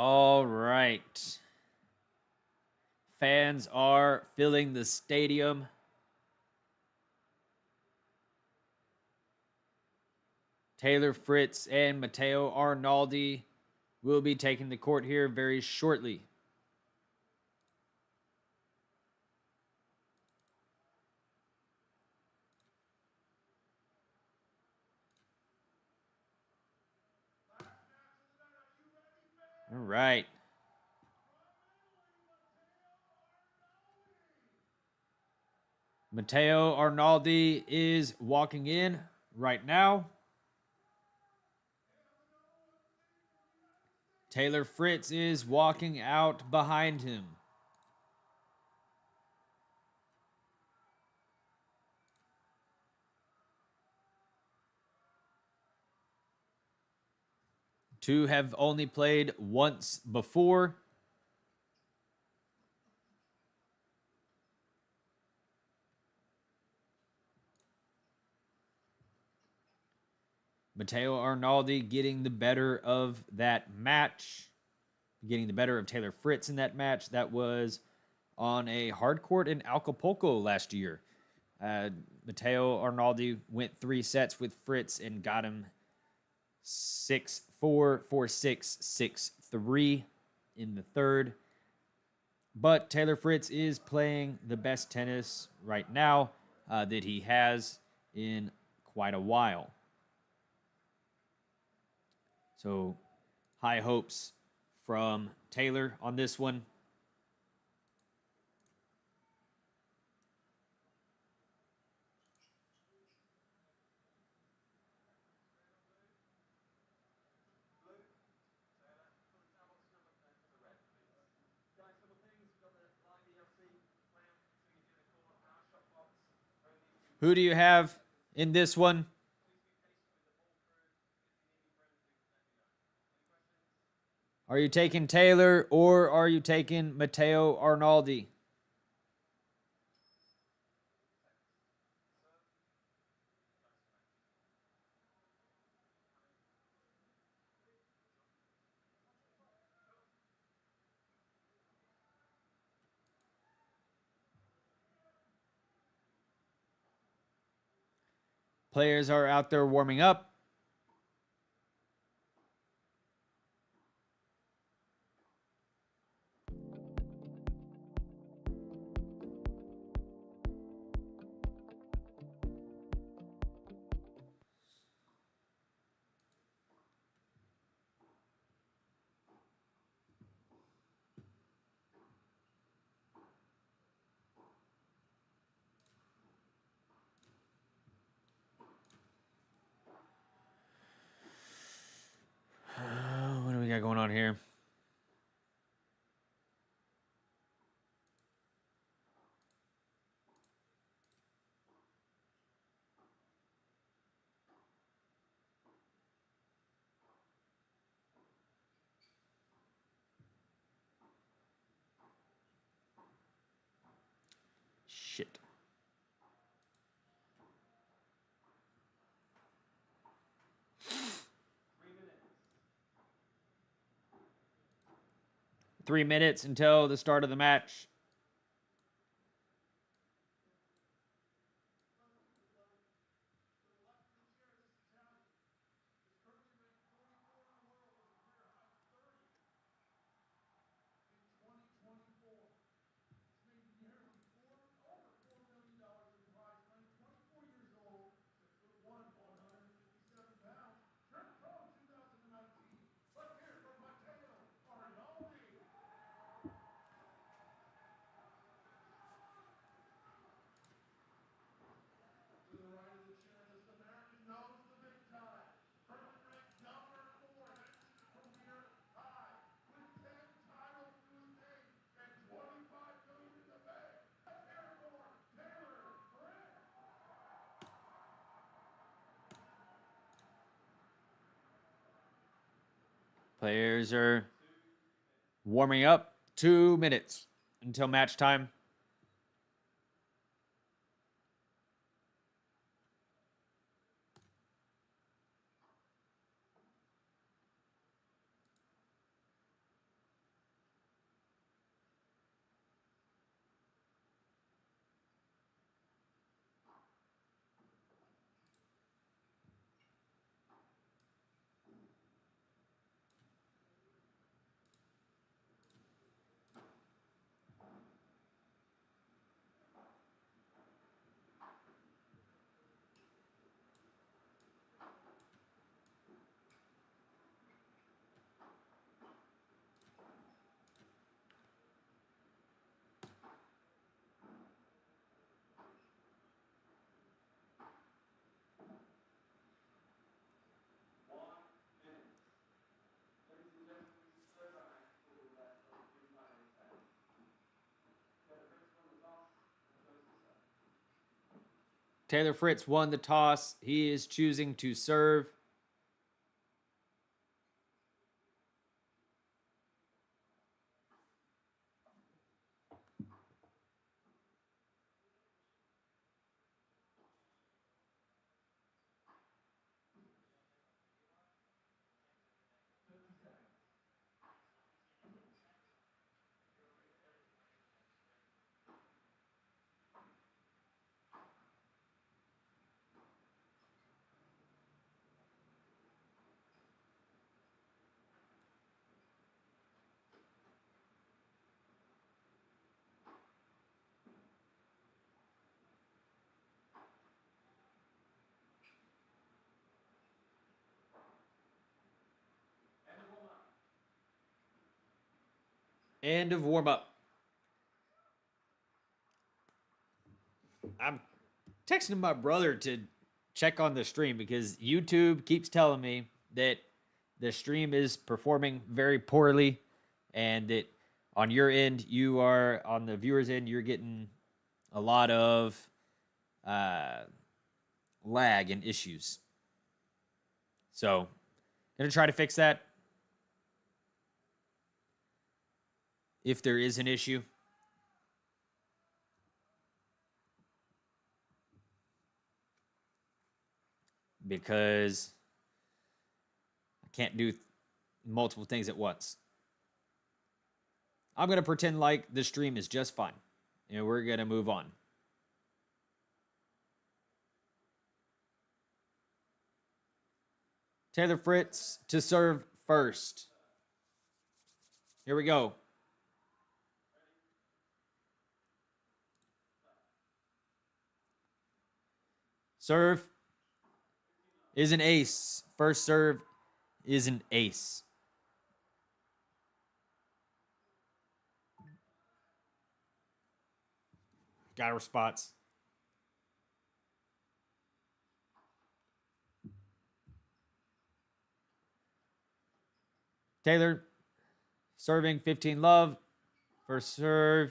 All right. Fans are filling the stadium. Taylor Fritz and Matteo Arnaldi will be taking the court here very shortly. All right. Matteo Arnaldi is walking in right now. Taylor Fritz is walking out behind him. Two have only played once before. Matteo Arnaldi getting the better of that match, getting the better of Taylor Fritz in that match. That was on a hard court in Acapulco last year. Matteo Arnaldi went 3 sets with Fritz and got him 6-4, 4-6, 6-3 in the third. But Taylor Fritz is playing the best tennis right now that he has in quite a while. So high hopes from Taylor on this one. Who do you have in this one? Are you taking Taylor or are you taking Matteo Arnaldi? Players are out there warming up. What do we got going on here? Shit. Three minutes until the start of the match. Players are warming up. 2 minutes until match time. Taylor Fritz won the toss. He is choosing to serve. End of warm up. I'm texting my brother to check on the stream because YouTube keeps telling me that the stream is performing very poorly and that on your end, you are on the viewer's end, you're getting a lot of lag and issues. So, gonna try to fix that if there is an issue. Because I can't do multiple things at once. I'm going to pretend like the stream is just fine. And we're going to move on. Taylor Fritz to serve first. Here we go. Serve is an ace. First serve is an ace. Got our spots. Taylor serving 15 love. First serve.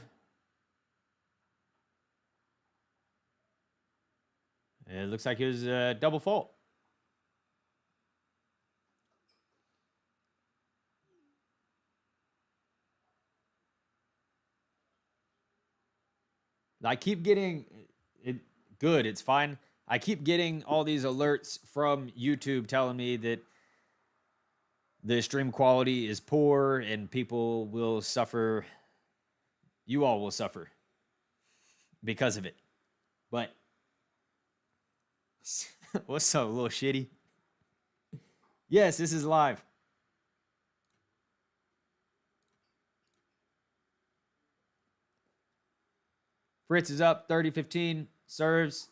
It looks like it was a double fault. I keep getting it good. It's fine. I keep getting all these alerts from YouTube telling me that the stream quality is poor and people will suffer. You all will suffer because of it. But what's up, little shitty? Yes, this is live. Fritz is up 30-15, serves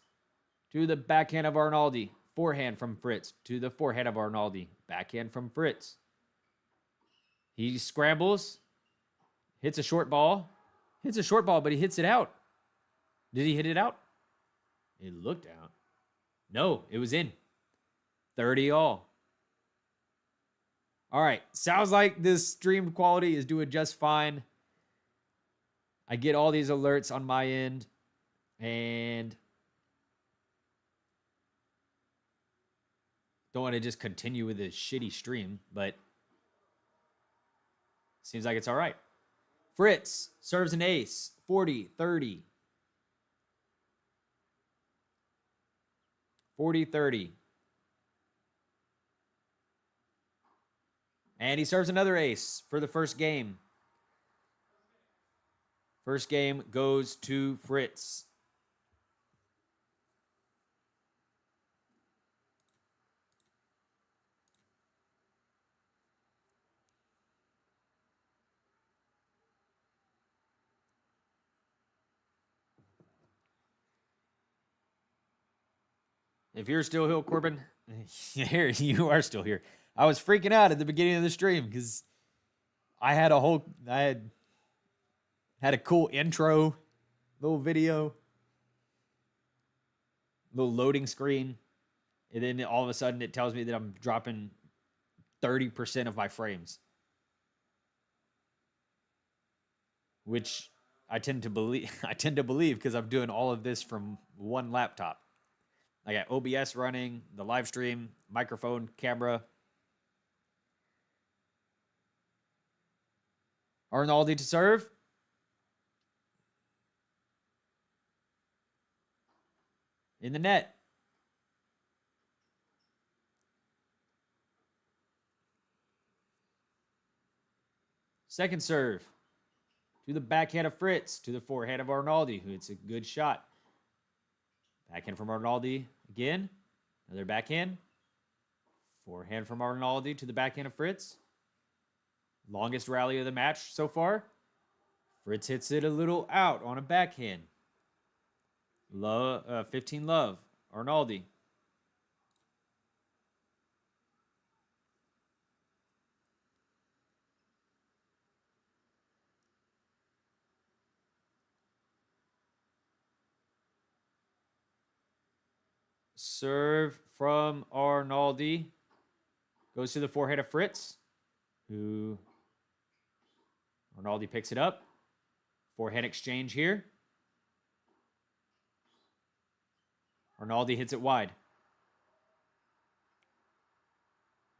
to the backhand of Arnaldi. Forehand from Fritz to the forehand of Arnaldi. Backhand from Fritz. He scrambles, hits a short ball. Hits a short ball, but he hits it out. Did he hit it out? It looked out. No, it was in. 30 all. All right, sounds like this stream quality is doing just fine. I get all these alerts on my end, and don't want to just continue with this shitty stream, but seems like it's all right. Fritz serves an ace, 40-30. 40-30. And he serves another ace for the first game. First game goes to Fritz. If you're still here, Corbin, here you are still here. I was freaking out at the beginning of the stream because I had a cool intro, little video, little loading screen, and then all of a sudden it tells me that I'm dropping 30% of my frames, which I tend to believe. I tend to believe because I'm doing all of this from one laptop. I got OBS running, the live stream, microphone, camera. Arnaldi to serve. In the net. Second serve. To the backhand of Fritz. To the forehand of Arnaldi, who hits a good shot. Backhand from Arnaldi again. Another backhand. Forehand from Arnaldi to the backhand of Fritz. Longest rally of the match so far. Fritz hits it a little out on a backhand. 15 love. Arnaldi. Serve from Arnaldi. Goes to the forehand of Fritz, who Arnaldi picks it up. Forehand exchange here. Arnaldi hits it wide.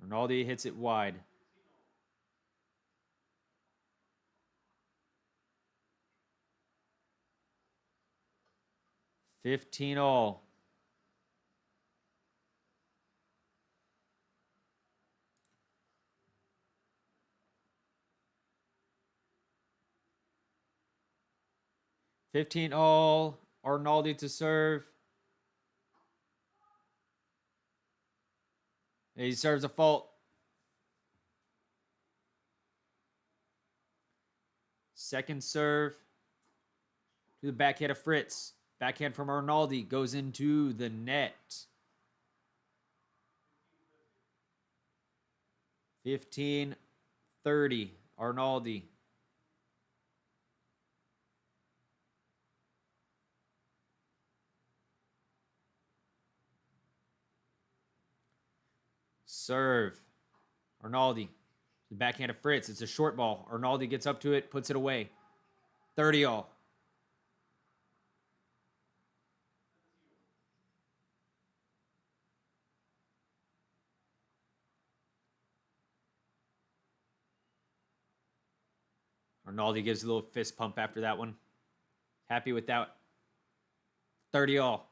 Arnaldi hits it wide. $15-all. $15-all. Arnaldi to serve. And he serves a fault. Second serve to the backhand of Fritz. Backhand from Arnaldi goes into the net. 15-30. Arnaldi. Serve. Arnaldi. The backhand of Fritz. It's a short ball. Arnaldi gets up to it, puts it away. 30-all. Arnaldi gives a little fist pump after that one. Happy with that. 30-all.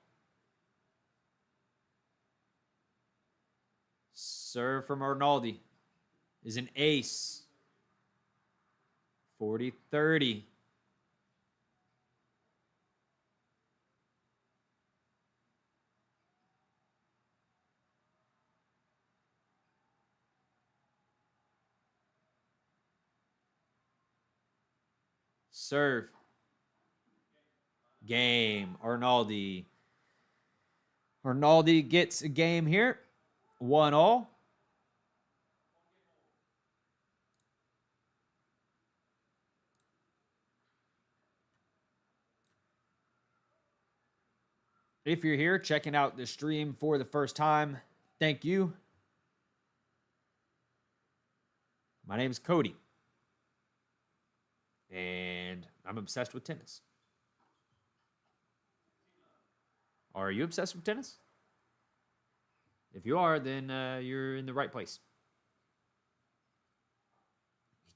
Serve from Arnaldi is an ace. 40-30. Serve. Game. Arnaldi. Arnaldi gets a game here. 1-all. If you're here checking out the stream for the first time, thank you. My name is Cody. And I'm obsessed with tennis. Are you obsessed with tennis? If you are, then you're in the right place.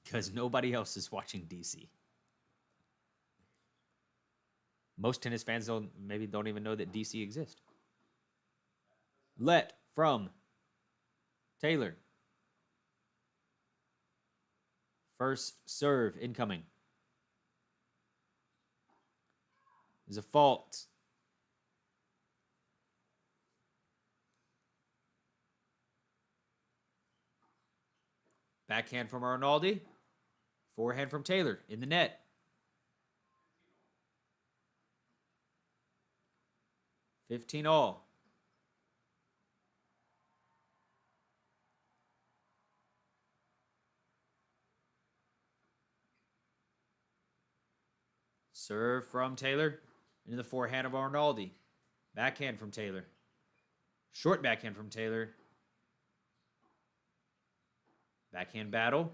Because nobody else is watching DC. Most tennis fans don't even know that DC exists. Let from Taylor. First serve incoming. There's a fault. Backhand from Arnaldi. Forehand from Taylor in the net. $15-all. Serve from Taylor into the forehand of Arnaldi. Backhand from Taylor. Short backhand from Taylor. Backhand battle.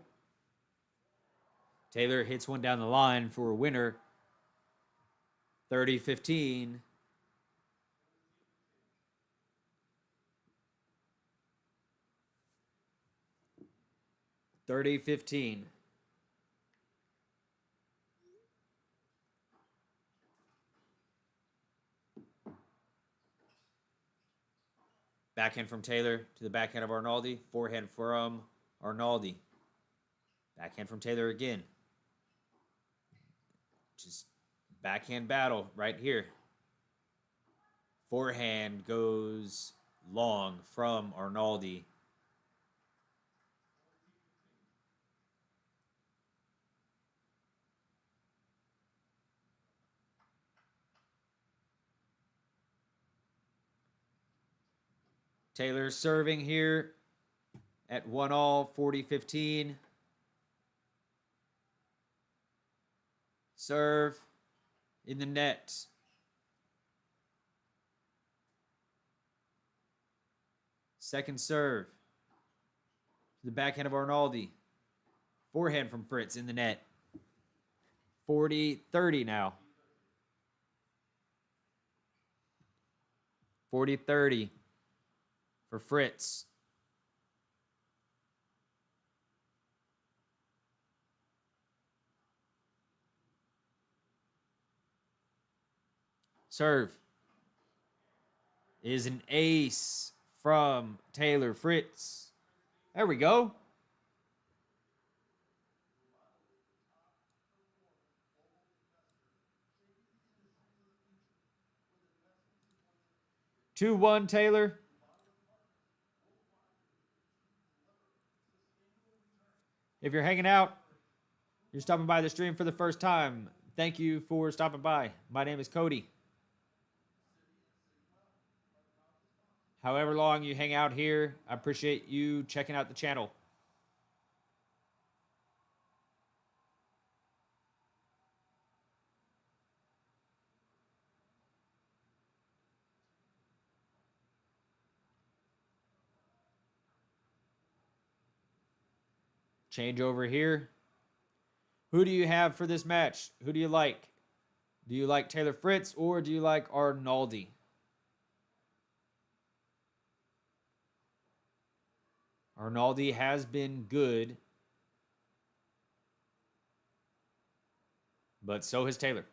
Taylor hits one down the line for a winner. 30-15. 30-15. Backhand from Taylor to the backhand of Arnaldi. Forehand from Arnaldi. Backhand from Taylor again. Just backhand battle right here. Forehand goes long from Arnaldi. Taylor serving here at 1-all, 40-15. Serve in the net. Second serve. To the backhand of Arnaldi. Forehand from Fritz in the net. 40-30 now. 40-30 for Fritz. Serve is an ace from Taylor Fritz. There we go. Two one Taylor. If you're hanging out, you're stopping by the stream for the first time, thank you for stopping by. My name is Cody. However long you hang out here, I appreciate you checking out the channel. Change over here. Who do you have for this match? Who do you like? Do you like Taylor Fritz or do you like Arnaldi? Arnaldi has been good, but so has Taylor.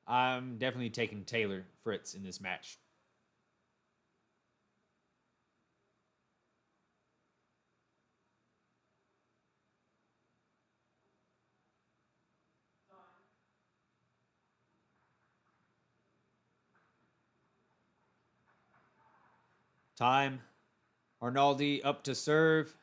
I'm definitely taking Taylor Fritz in this match. Time. Arnaldi up to serve.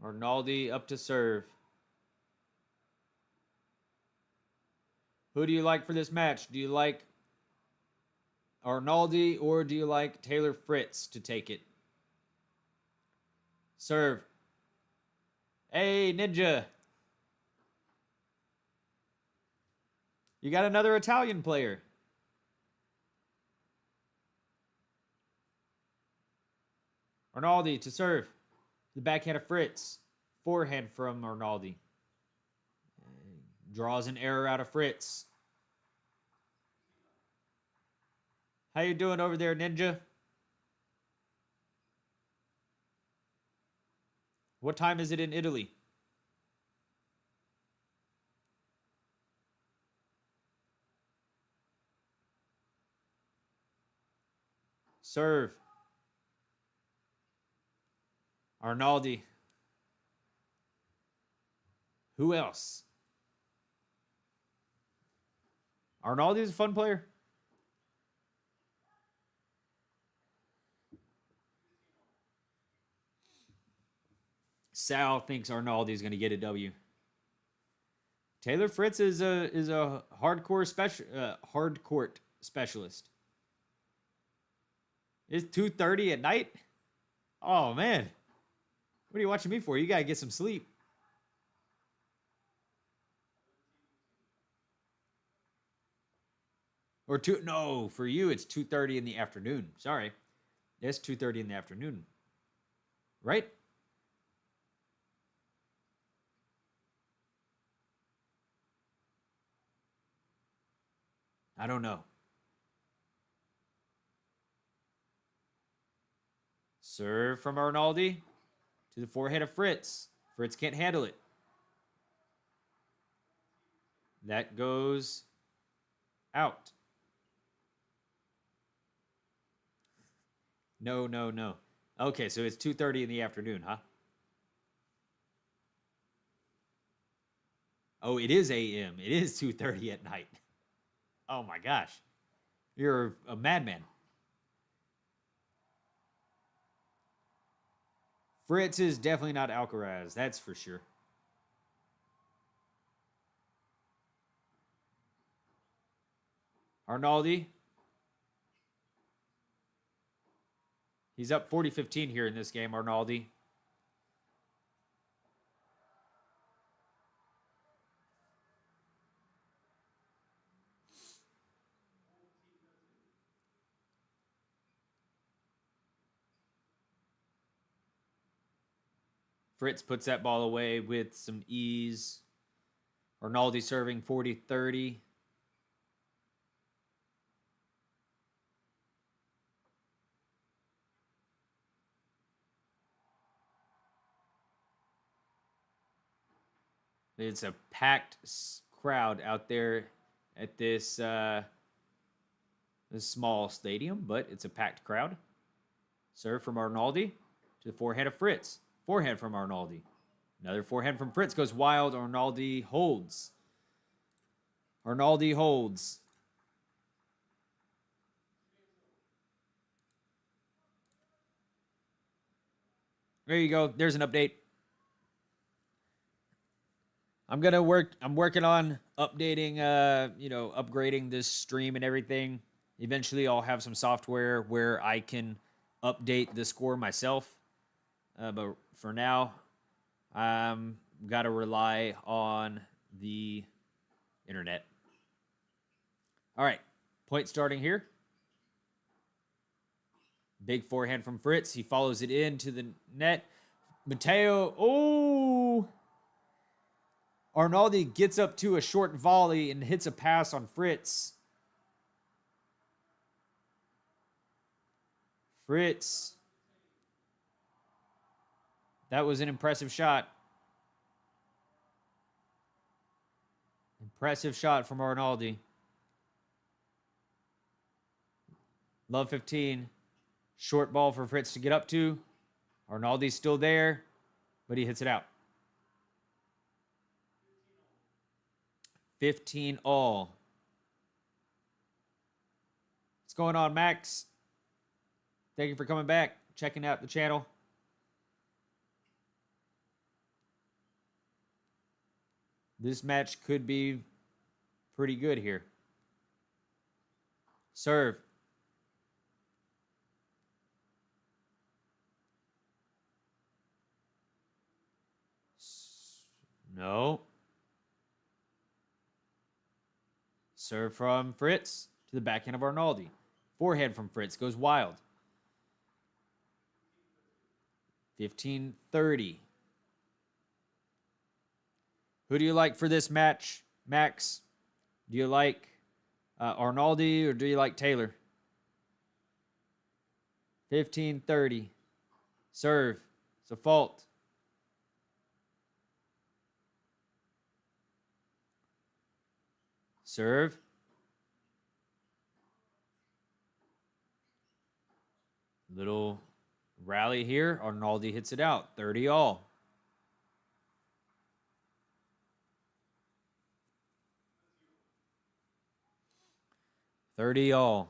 Arnaldi up to serve. Who do you like for this match? Do you like Arnaldi or do you like Taylor Fritz to take it? Serve. Hey, Ninja. You got another Italian player. Arnaldi to serve. The backhand of Fritz. Forehand from Arnaldi. Draws an error out of Fritz. How you doing over there, Ninja? What time is it in Italy? Serve. Arnaldi. Who else? Arnaldi is a fun player. Sal thinks Arnaldi is going to get a W. Taylor Fritz is a hard court specialist. It's 2:30 at night. Oh man, what are you watching me for? You gotta get some sleep. Or two? No, for you it's 2:30 in the afternoon. Sorry, it's 2:30 in the afternoon. right? I don't know. Serve from Arnaldi to the forehead of Fritz. Fritz can't handle it. That goes out. No, no, no. Okay, so it's 2:30 in the afternoon, huh? Oh, it is a.m. It is 2:30 at night. Oh my gosh. You're a madman. Fritz is definitely not Alcaraz, that's for sure. Arnaldi, he's up 40-15 here in this game, Arnaldi. Fritz puts that ball away with some ease. Arnaldi serving 40-30. It's a packed crowd out there at this small stadium, but it's a packed crowd. Serve from Arnaldi to the forehand of Fritz. Forehand from Arnaldi. Another forehand from Fritz goes wild. Arnaldi holds. Arnaldi holds. There you go. There's an update. I'm working on updating, upgrading this stream and everything. Eventually, I'll have some software where I can update the score myself. But for now, I'm got to rely on the internet. All right, point starting here. Big forehand from Fritz. He follows it into the net. Mateo, oh! Arnaldi gets up to a short volley and hits a pass on Fritz. Fritz. That was an impressive shot. Impressive shot from Arnaldi. Love 15. Short ball for Fritz to get up to. Arnaldi's still there, but he hits it out. 15 all. What's going on, Max? Thank you for coming back, checking out the channel. This match could be pretty good here. Serve. No. Serve from Fritz to the backhand of Arnaldi. Forehand from Fritz goes wild. 15-30. Who do you like for this match, Max? Do you like Arnaldi or do you like Taylor? 15-30. Serve. It's a fault. Serve. Little rally here. Arnaldi hits it out. 30 all. All.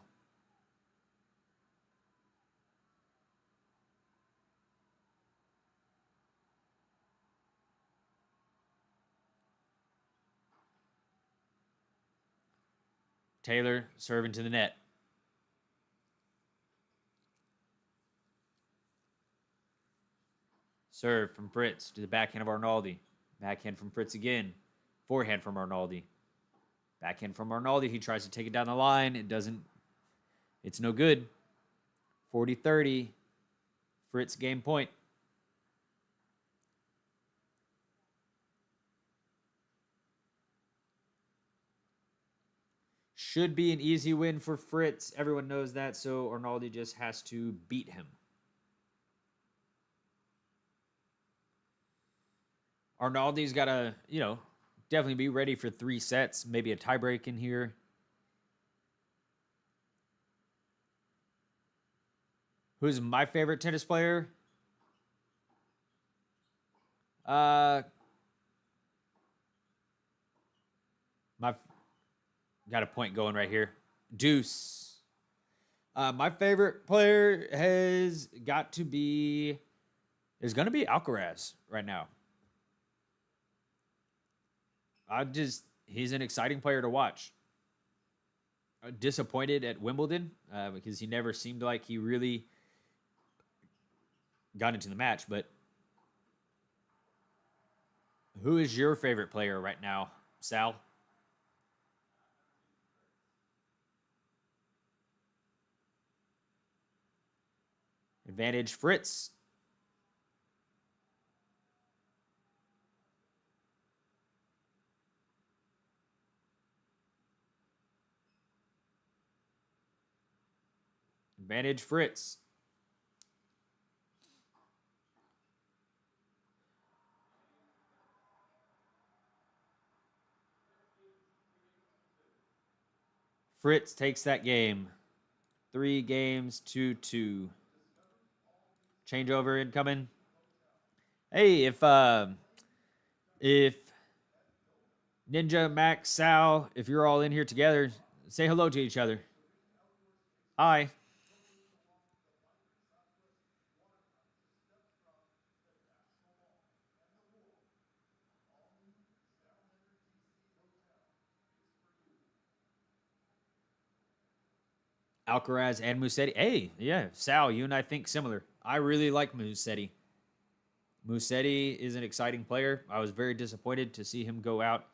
Taylor serving to the net. Serve from Fritz to the backhand of Arnaldi. Backhand from Fritz again. Forehand from Arnaldi. Backhand from Arnaldi. He tries to take it down the line. It doesn't. It's no good. 40-30. Fritz game point. should be an easy win for Fritz. Everyone knows that, so Arnaldi just has to beat him. Arnaldi's got to, definitely be ready for 3 sets, maybe a tiebreak in here. Who's my favorite tennis player? My got a point going right here. Deuce. My favorite player is going to be Alcaraz right now. He's an exciting player to watch. Disappointed at Wimbledon because he never seemed like he really got into the match. But who is your favorite player right now, Sal? Advantage Fritz. Advantage Fritz. Fritz takes that game. 3 games to 2. Changeover incoming. Hey, if Ninja, Max, Sal, if you're all in here together, say hello to each other. Hi. Alcaraz and Musetti. Hey, yeah, Sal, you and I think similar. I really like Musetti. Musetti is an exciting player. I was very disappointed to see him go out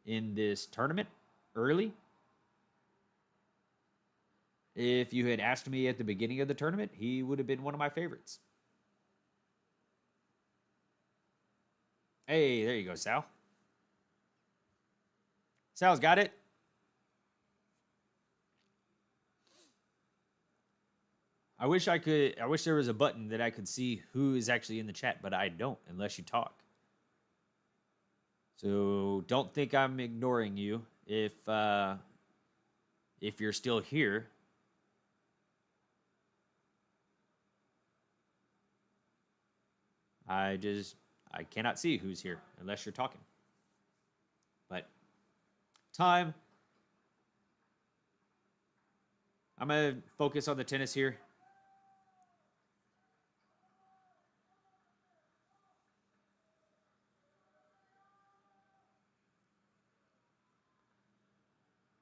in this tournament early. If you had asked me at the beginning of the tournament, he would have been one of my favorites. Hey, there you go, Sal. Sal's got it. I wish there was a button that I could see who is actually in the chat, but I don't unless you talk. So don't think I'm ignoring you if you're still here. I cannot see who's here unless you're talking. But time. I'm going to focus on the tennis here.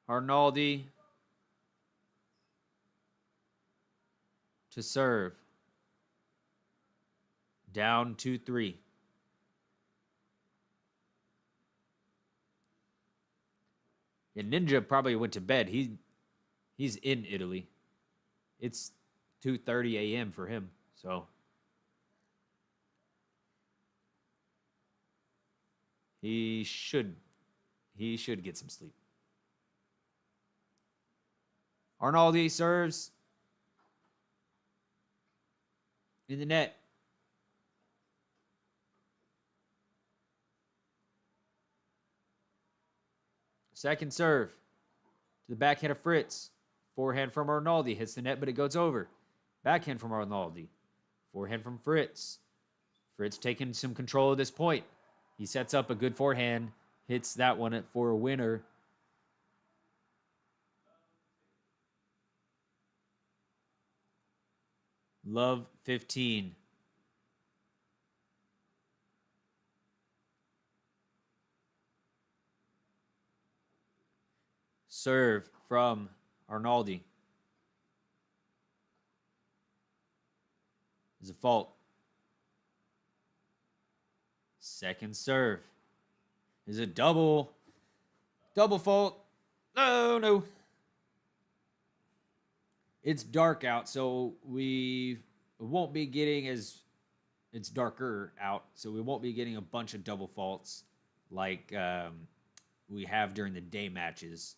Arnaldi to serve. Down 2-3. And Ninja probably went to bed. He's in Italy. It's 2:30 a.m. for him. So he should get some sleep. Arnaldi serves in the net. Second serve to the backhand of Fritz. Forehand from Arnaldi hits the net, but it goes over. Backhand from Arnaldi. Forehand from Fritz. Fritz taking some control at this point. He sets up a good forehand, hits that one for a winner. Love 15. Serve from Arnaldi. Is a fault. Second serve. Is a double fault. No. It's dark out, so we won't be getting it's darker out, so we won't be getting a bunch of double faults like we have during the day matches.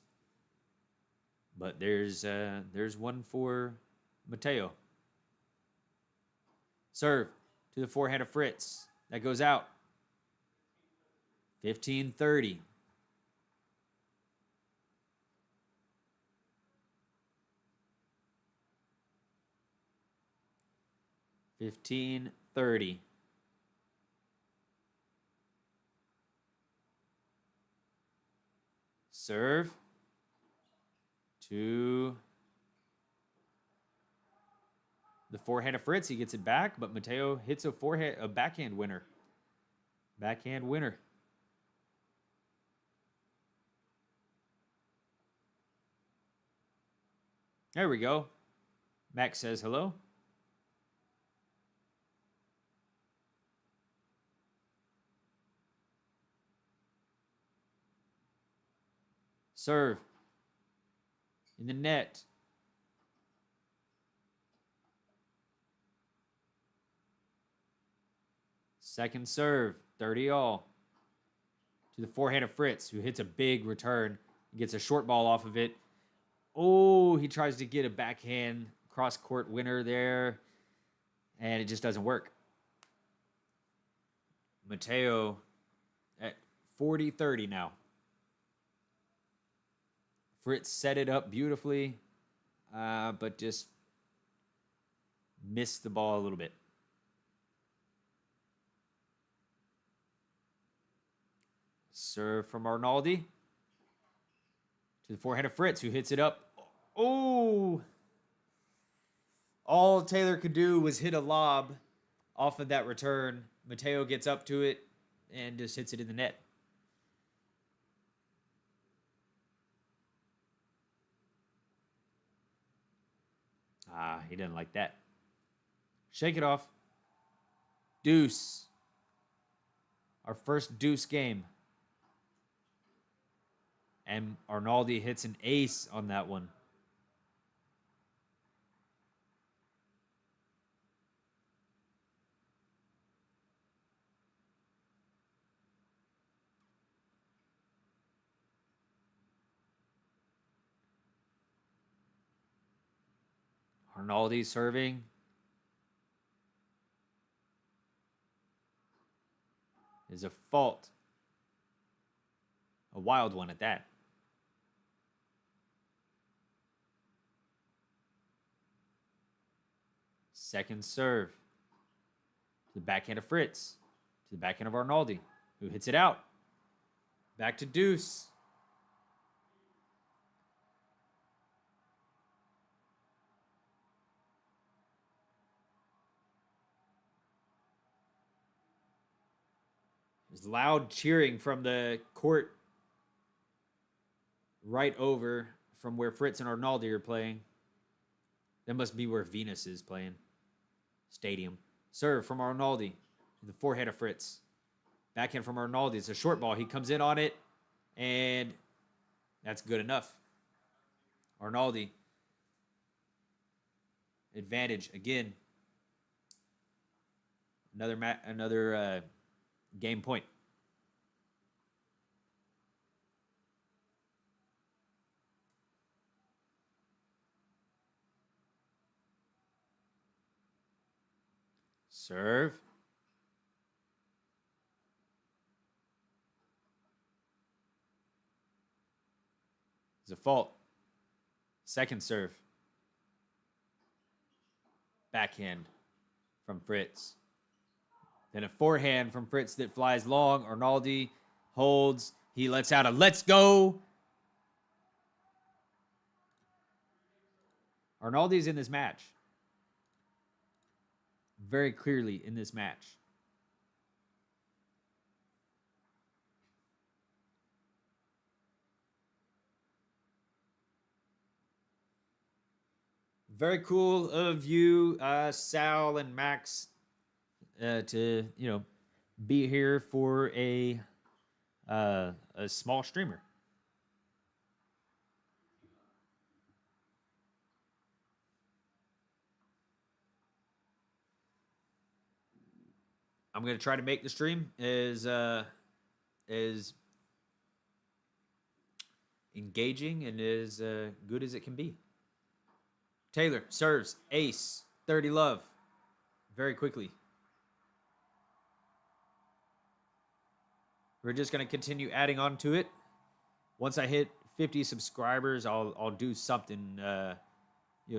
But there's one for Mateo. Serve to the forehand of Fritz. That goes out. 15-30. Serve to the forehand of Fritz. He gets it back, but Mateo hits a backhand winner. Backhand winner. There we go. Max says hello. Serve in the net. Second serve, 30 all. To the forehand of Fritz, who hits a big return. Gets a short ball off of it. Oh, he tries to get a backhand cross-court winner there, and it just doesn't work. Mateo at 40-30 now. Fritz set it up beautifully, but just missed the ball a little bit. Serve from Arnaldi to the forehand of Fritz, who hits it up. Oh! All Taylor could do was hit a lob off of that return. Mateo gets up to it and just hits it in the net. He didn't like that. Shake it off. Deuce. Our first deuce game. And Arnaldi hits an ace on that one. Arnaldi serving. Is a fault. A wild one at that. Second serve. To the backhand of Fritz. To the backhand of Arnaldi, who hits it out. Back to deuce. There's loud cheering from the court right over from where Fritz and Arnaldi are playing. That must be where Venus is playing. Stadium. Serve from Arnaldi. The forehand of Fritz. Backhand from Arnaldi. It's a short ball. He comes in on it, and that's good enough. Arnaldi. Advantage again. Another game point. Serve. It's a fault. Second serve. Backhand from Fritz. Then a forehand from Fritz that flies long. Arnaldi holds. He lets out a let's go. Arnaldi's in this match. Very clearly in this match. Very cool of you, Sal and Max, to be here for a small streamer. I'm gonna try to make the stream as engaging and as good as it can be. Taylor serves ace, 30 love, very quickly. We're just going to continue adding on to it. Once I hit 50 subscribers, I'll do something,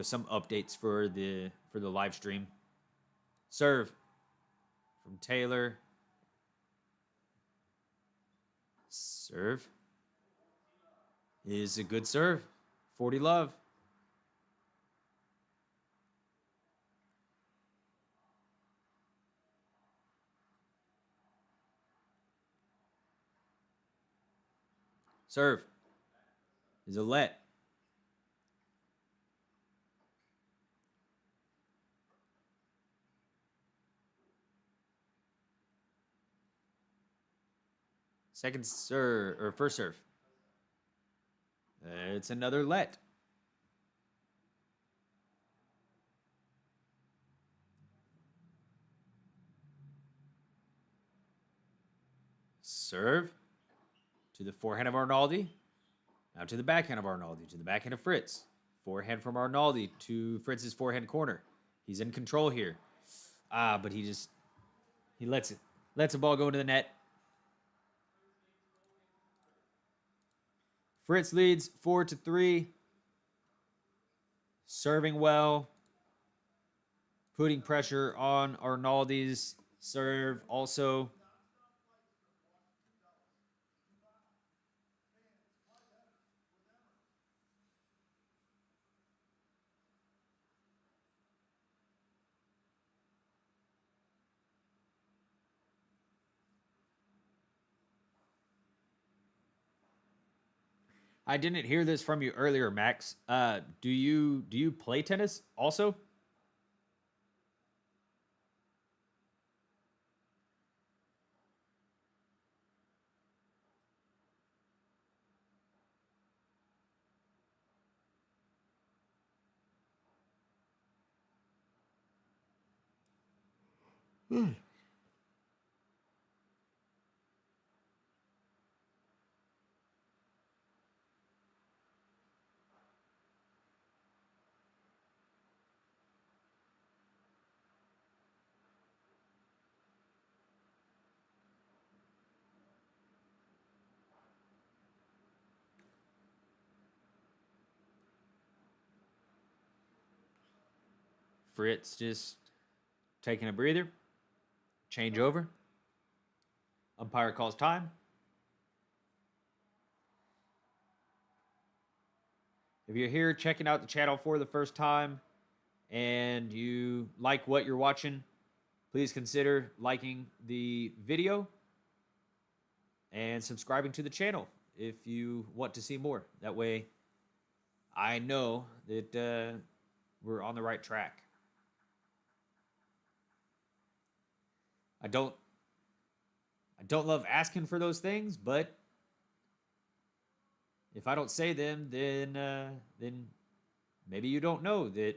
some updates for the live stream. Serve from Taylor. Serve is a good serve. 40 love. Serve is a let. Second serve or first serve. It's another let. Serve to the forehand of Arnaldi. Now to the backhand of Arnaldi, to the backhand of Fritz. Forehand from Arnaldi to Fritz's forehand corner. He's in control here. But he lets the ball go into the net. Fritz leads 4-3. Serving well. Putting pressure on Arnaldi's serve also. I didn't hear this from you earlier, Max. Do you play tennis also? Fritz just taking a breather. Change over. Umpire calls time. If you're here checking out the channel for the first time and you like what you're watching, please consider liking the video and subscribing to the channel if you want to see more. That way I know that we're on the right track. I don't love asking for those things, but if I don't say them, then maybe you don't know that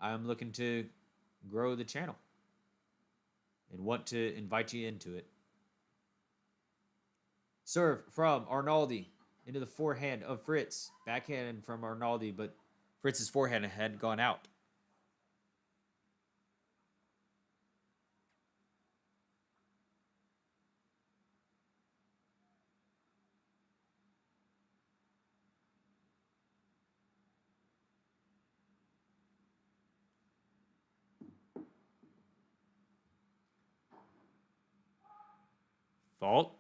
I'm looking to grow the channel and want to invite you into it. Serve from Arnaldi into the forehand of Fritz. Backhand from Arnaldi, but Fritz's forehand had gone out. Fault.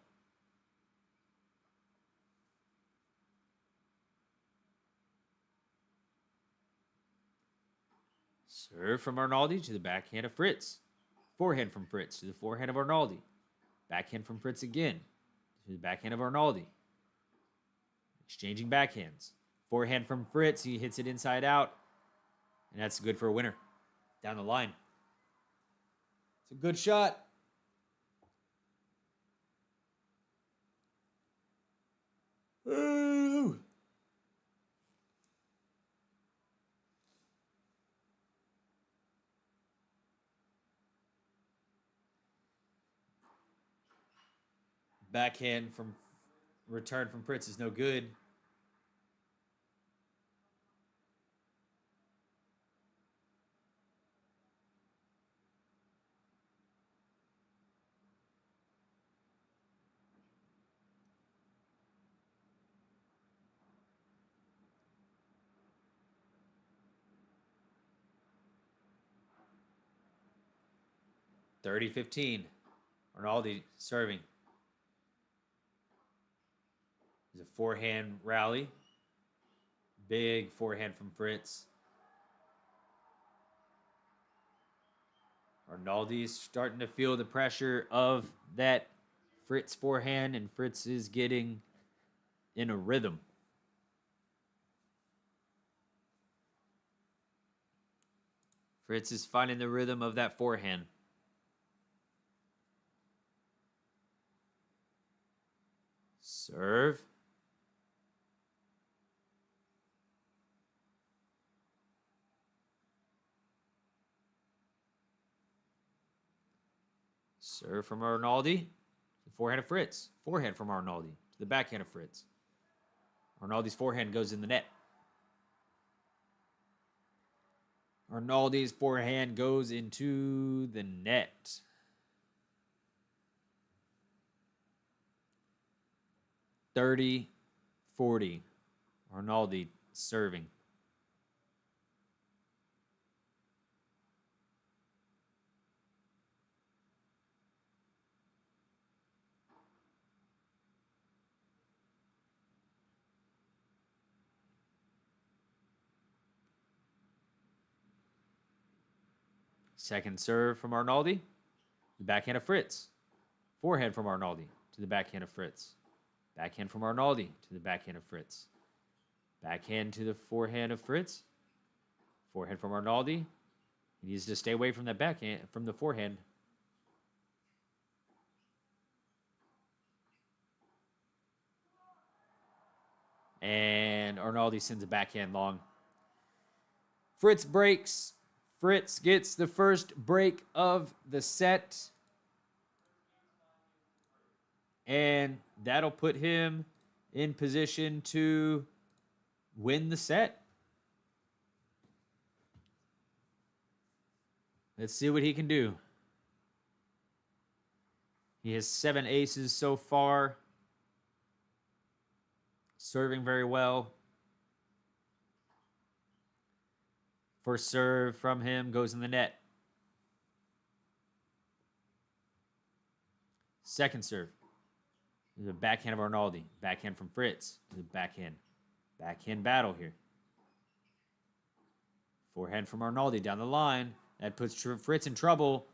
Serve from Arnaldi to the backhand of Fritz. Forehand from Fritz to the forehand of Arnaldi. Backhand from Fritz again to the backhand of Arnaldi. Exchanging backhands. Forehand from Fritz. He hits it inside out. And that's good for a winner. Down the line. It's a good shot. Ooh. Backhand from return from Fritz is no good. (30-15). Arnaldi serving. There's a forehand rally. Big forehand from Fritz. Arnaldi's starting to feel the pressure of that Fritz forehand, and Fritz is getting in a rhythm. Fritz is finding the rhythm of that forehand. Serve. Serve from Arnaldi. The forehand of Fritz. Forehand from Arnaldi to the backhand of Fritz. Arnaldi's forehand goes in the net. Arnaldi's forehand goes into the net. (30-40). Arnaldi serving. Second serve from Arnaldi. The backhand of Fritz. Forehand from Arnaldi to the backhand of Fritz. Backhand from Arnaldi to the backhand of Fritz. Backhand to the forehand of Fritz. Forehand from Arnaldi. He needs to stay away from that backhand, from the forehand. And Arnaldi sends a backhand long. Fritz breaks. Fritz gets the first break of the set. And that'll put him in position to win the set. Let's see what he can do. He has 7 aces so far. Serving very well. First serve from him goes in the net. Second serve. The backhand of Arnaldi. Backhand from Fritz. The backhand. Backhand battle here. Forehand from Arnaldi down the line. That puts Fritz in trouble.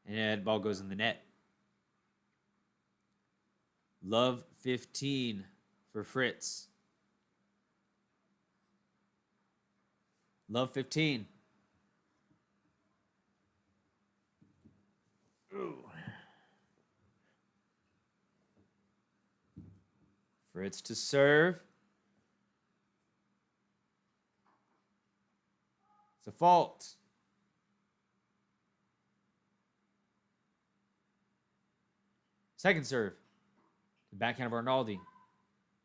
And that ball goes in the net. Love 15 for Fritz. Love 15. Ooh. Fritz to serve. It's a fault. Second serve. The backhand of Arnaldi.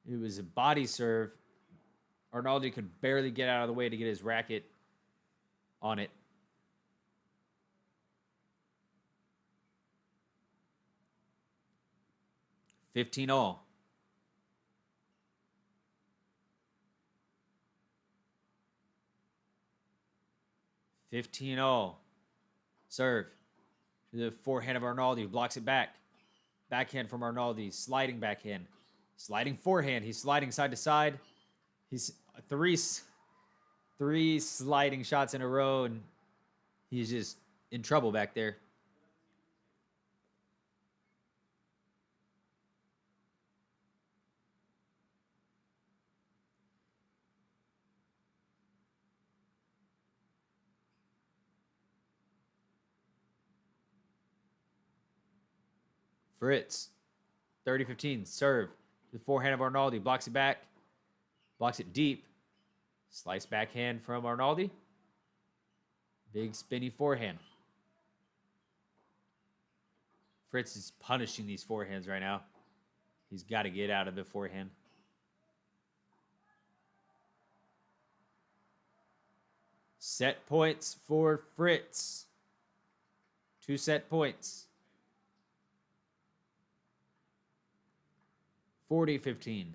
It was a body serve. Arnaldi could barely get out of the way to get his racket on it. (15-all). 15-all. Serve. To the forehand of Arnaldi, who blocks it back. Backhand from Arnaldi. Sliding backhand. Sliding forehand. He's sliding side to side. He's three sliding shots in a row, and he's just in trouble back there. Fritz, 30-15, serve. The forehand of Arnaldi, blocks it back. Blocks it deep. Slice backhand from Arnaldi. Big spinny forehand. Fritz is punishing these forehands right now. He's got to get out of the forehand. Set points for Fritz. 2 set points. 40-15.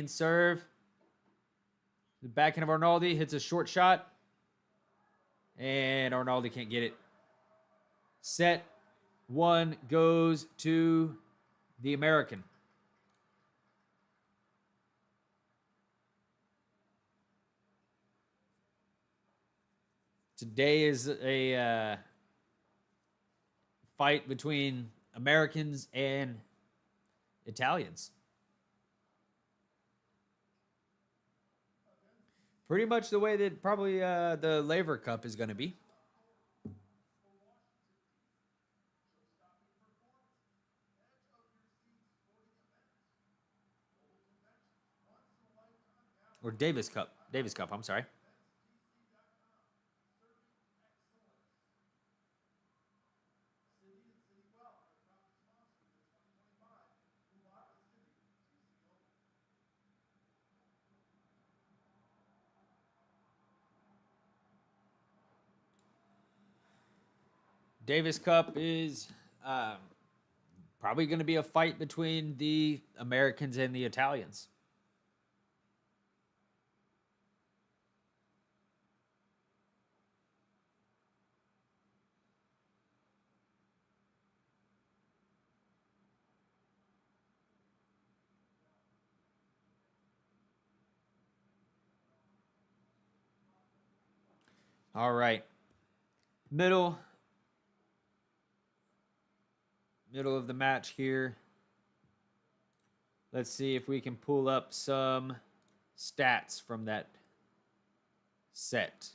Serve. The backhand of Arnaldi hits a short shot. And Arnaldi can't get it. Set 1 goes to the American. Today is a fight between Americans and Italians. Pretty much the way that probably the Laver Cup is going to be. Or Davis Cup. Davis Cup, I'm sorry. Davis Cup is probably going to be a fight between the Americans and the Italians. All right. Middle of the match here. Let's see if we can pull up some stats from that set.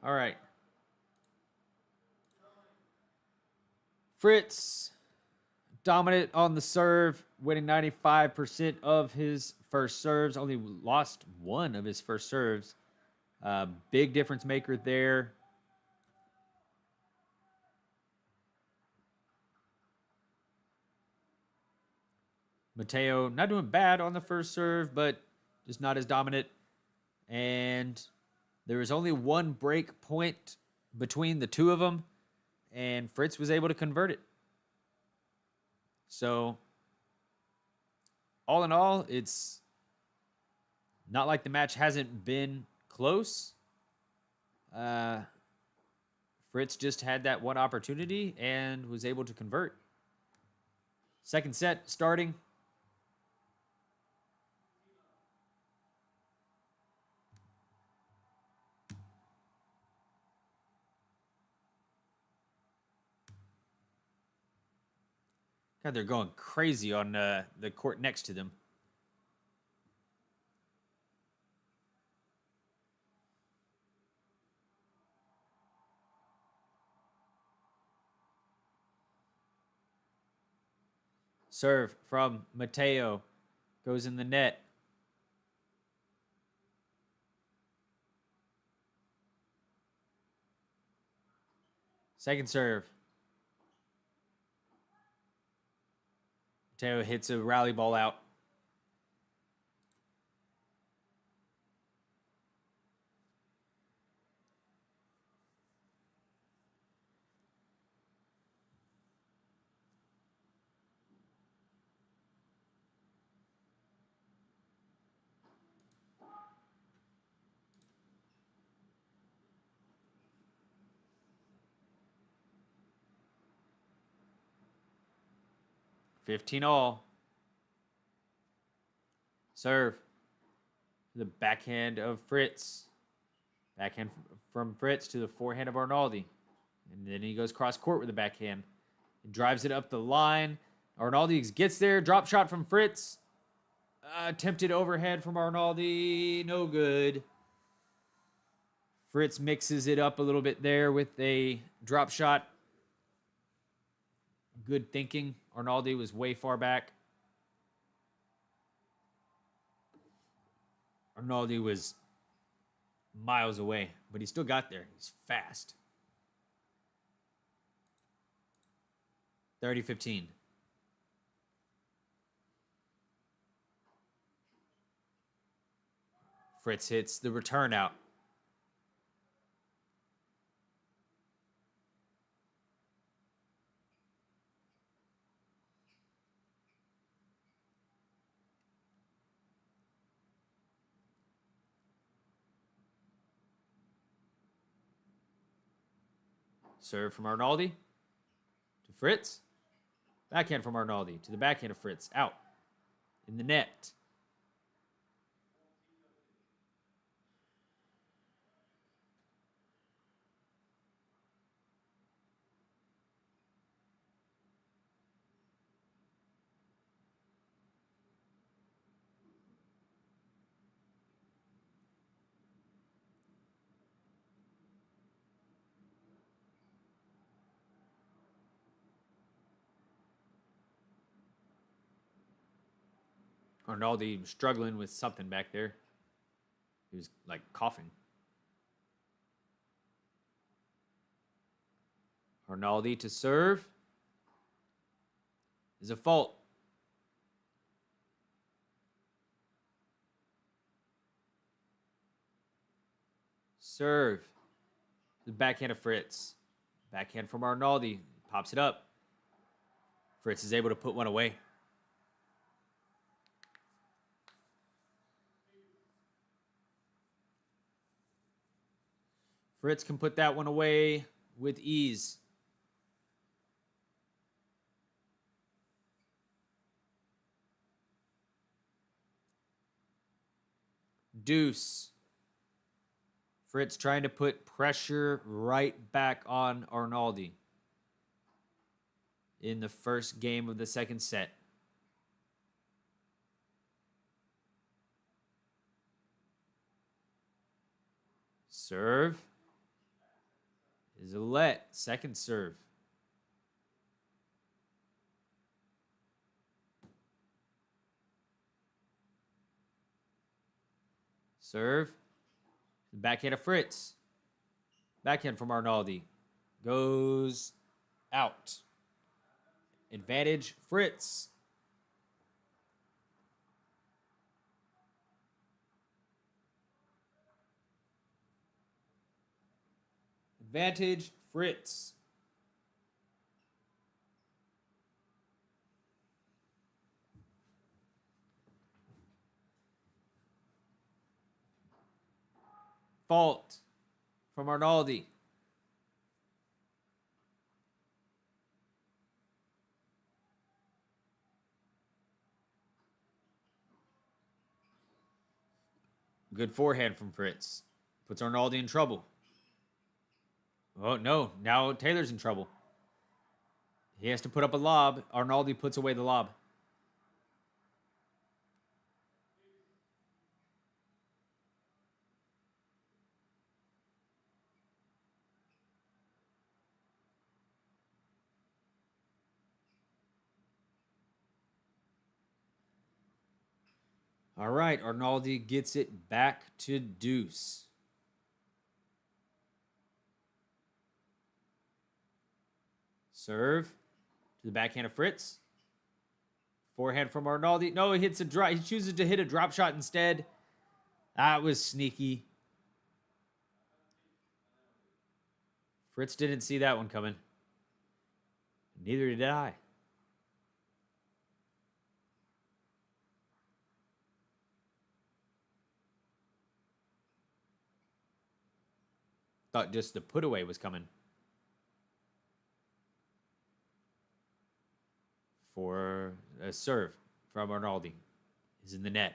All right. Fritz, dominant on the serve, winning 95% of his first serves. Only lost 1 of his first serves. Big difference maker there. Mateo not doing bad on the first serve, but just not as dominant. And there was only 1 break point between the 2 of them, and Fritz was able to convert it. So, all in all, it's not like the match hasn't been close. Fritz just had that 1 opportunity and was able to convert. Second set starting. God, they're going crazy on the court next to them. Serve from Mateo. Goes in the net. Second serve. Mateo hits a rally ball out. 15 all. Serve. The backhand of Fritz. Backhand from Fritz to the forehand of Arnaldi. And then he goes cross court with the backhand. He drives it up the line. Arnaldi gets there. Drop shot from Fritz. Attempted overhead from Arnaldi. No good. Fritz mixes it up a little bit there with a drop shot. Good thinking. Arnaldi was way far back. Arnaldi was miles away, but he still got there. He's fast. 30-15. Fritz hits the return out. Serve from Arnaldi to Fritz. Backhand from Arnaldi to the backhand of Fritz. Out. In the net. Arnaldi was struggling with something back there. He was like coughing. Arnaldi to serve is a fault. Serve. The backhand of Fritz. Backhand from Arnaldi. Pops it up. Fritz is able to put one away. Fritz can put that one away with ease. Deuce. Fritz trying to put pressure right back on Arnaldi in the first game of the second set. Serve is a let. Second serve. Serve. Backhand of Fritz. Backhand from Arnaldi. Goes out. Advantage Fritz. Advantage Fritz. Fault from Arnaldi. Good forehand from Fritz. Puts Arnaldi in trouble. Oh, no. Now Taylor's in trouble. He has to put up a lob. Arnaldi puts away the lob. All right, Arnaldi gets it back to deuce. Serve to the backhand of Fritz. Forehand from Arnaldi. No, he hits a drop. He chooses to hit a drop shot instead. That was sneaky. Fritz didn't see that one coming. Neither did I. Thought just the put away was coming. For A serve from Arnaldi is in the net.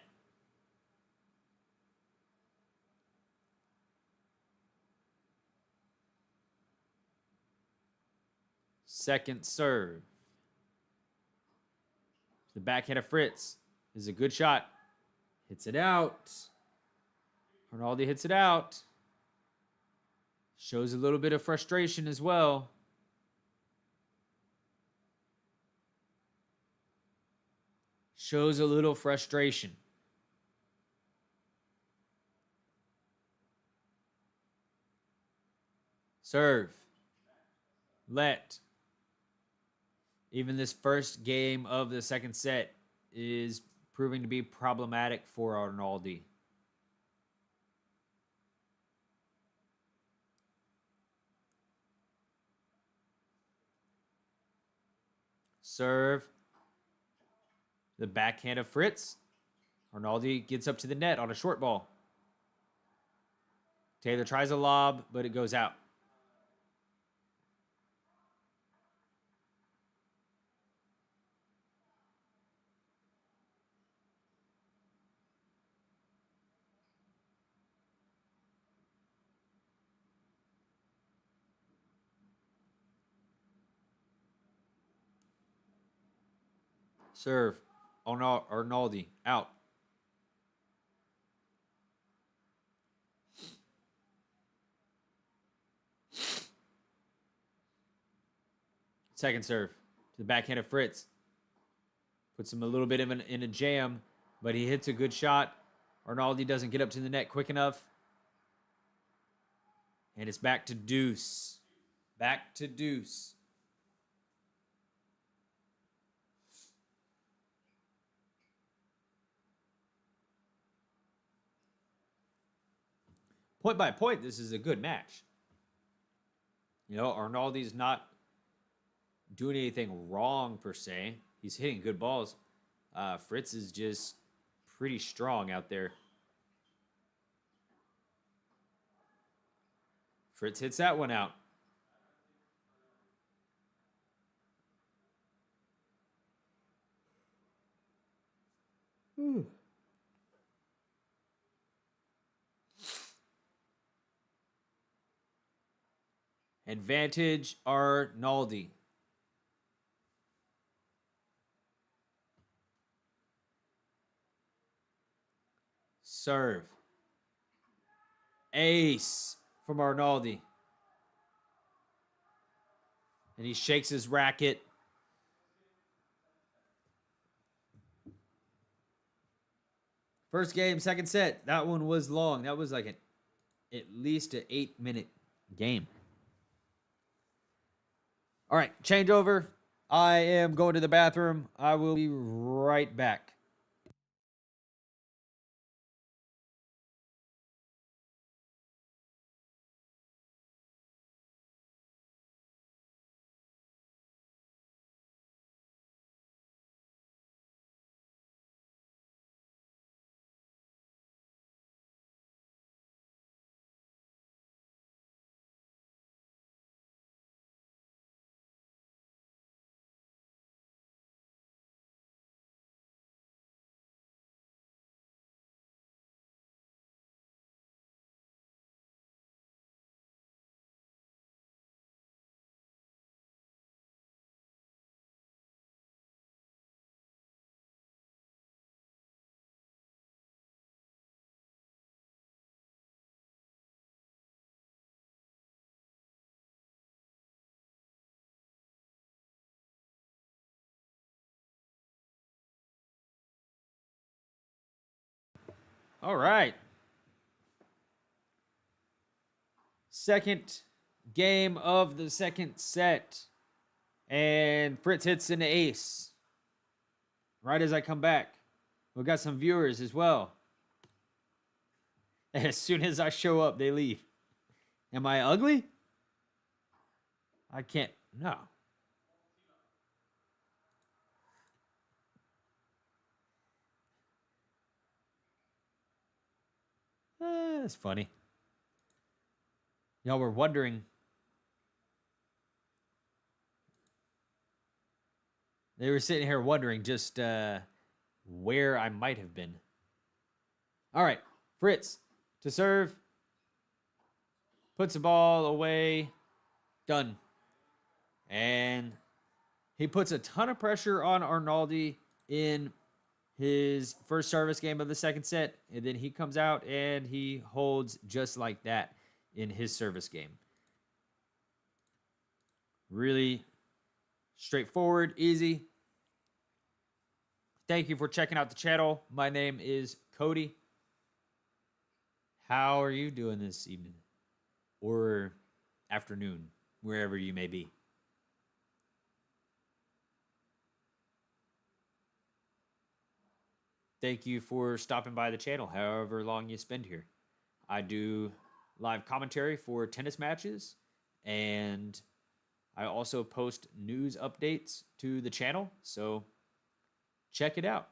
Second serve. The backhand of Fritz is a good shot. Hits it out. Arnaldi hits it out. Shows a little bit of frustration as well. Shows a little frustration. Serve. Let. Even this first game of the second set is proving to be problematic for Arnaldi. Serve. The backhand of Fritz. Arnaldi gets up to the net on a short ball. Taylor tries a lob, but it goes out. Serve. Arnaldi out. Second serve to the backhand of Fritz. Puts him a little bit in a jam, but he hits a good shot. Arnaldi doesn't get up to the net quick enough. And it's back to deuce. Back to deuce. Point by point, this is a good match. You know, Arnaldi's not doing anything wrong per se. He's hitting good balls. Fritz is just pretty strong out there. Fritz hits that one out. Advantage Arnaldi. Serve. Ace from Arnaldi. And he shakes his racket. First game, second set. That one was long. That was like at least an 8-minute game. All right, changeover. I am going to the bathroom. I will be right back. All right. Second game of the second set. And Fritz hits an ace. Right as I come back. We've got some viewers as well. As soon as I show up, they leave. Am I ugly? I can't. No. That's funny. Y'all were wondering. They were sitting here wondering just where I might have been. All right, Fritz to serve. Puts the ball away. Done. And he puts a ton of pressure on Arnaldi in his first service game of the second set. And then he comes out and he holds just like that in his service game. Really straightforward, easy. Thank you for checking out the channel. My name is Cody. How are you doing this evening or afternoon, wherever you may be? Thank you for stopping by the channel, however long you spend here. I do live commentary for tennis matches, and I also post news updates to the channel, so check it out.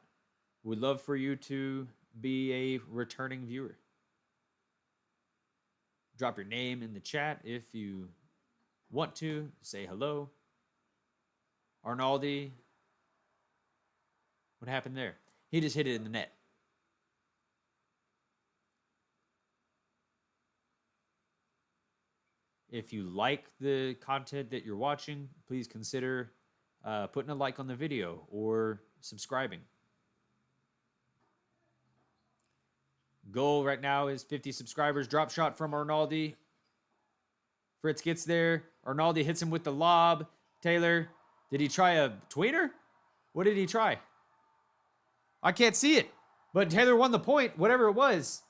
Would love for you to be a returning viewer. Drop your name in the chat if you want to. Say hello. Arnaldi. What happened there? He just hit it in the net. If you like the content that you're watching, please consider putting a like on the video or subscribing. Goal right now is 50 subscribers. Drop shot from Arnaldi. Fritz gets there. Arnaldi hits him with the lob. Taylor, did he try a tweener? What did he try? I can't see it, but Taylor won the point, whatever it was.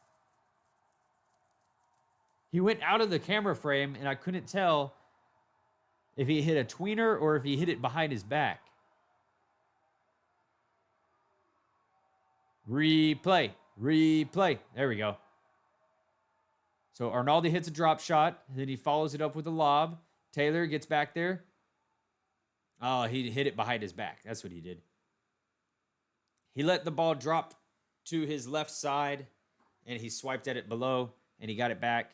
He went out of the camera frame, and I couldn't tell if he hit a tweener or if he hit it behind his back. Replay. There we go. So Arnaldi hits a drop shot, and then he follows it up with a lob. Taylor gets back there. Oh, he hit it behind his back. That's what he did. He let the ball drop to his left side, and he swiped at it below, and he got it back.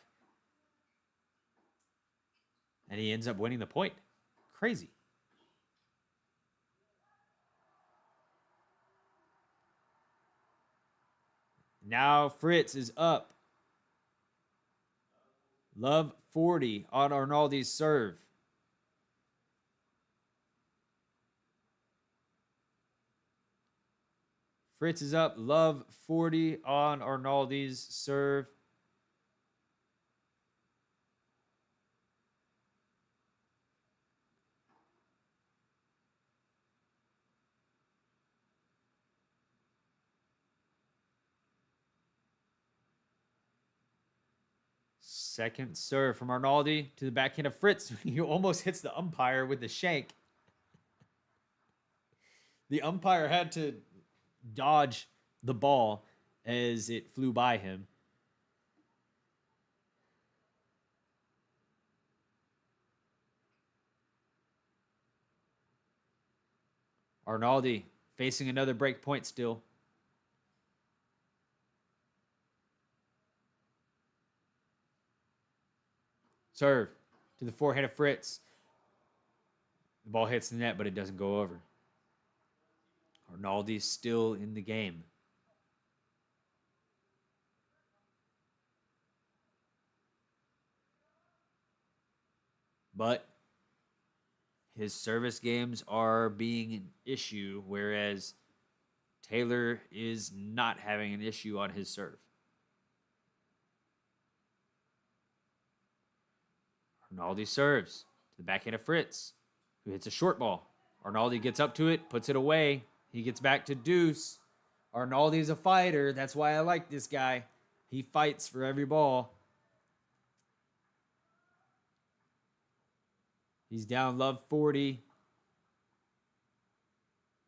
And he ends up winning the point. Crazy. Now Fritz is up. Love 40 on Arnaldi's serve. Fritz is up. Love 40 on Arnaldi's serve. Second serve from Arnaldi to the backhand of Fritz. He almost hits the umpire with the shank. The umpire had to dodge the ball as it flew by him. Arnaldi facing another break point still. Serve to the forehand of Fritz. The ball hits the net, but it doesn't go over. Arnaldi's still in the game. But his service games are being an issue, whereas Taylor is not having an issue on his serve. Arnaldi serves to the backhand of Fritz, who hits a short ball. Arnaldi gets up to it, puts it away. He gets back to deuce. Arnaldi's a fighter. That's why I like this guy. He fights for every ball. He's down love 40.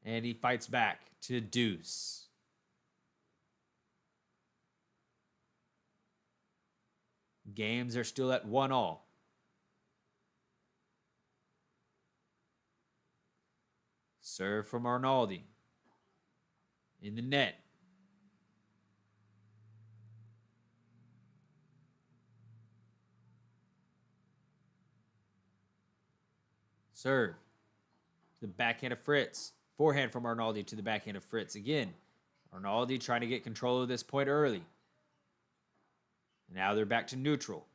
And he fights back to deuce. Games are still at 1-1. Serve from Arnaldi. In the net. Serve. The backhand of Fritz. Forehand from Arnaldi to the backhand of Fritz. Again, Arnaldi trying to get control of this point early. Now they're back to neutral.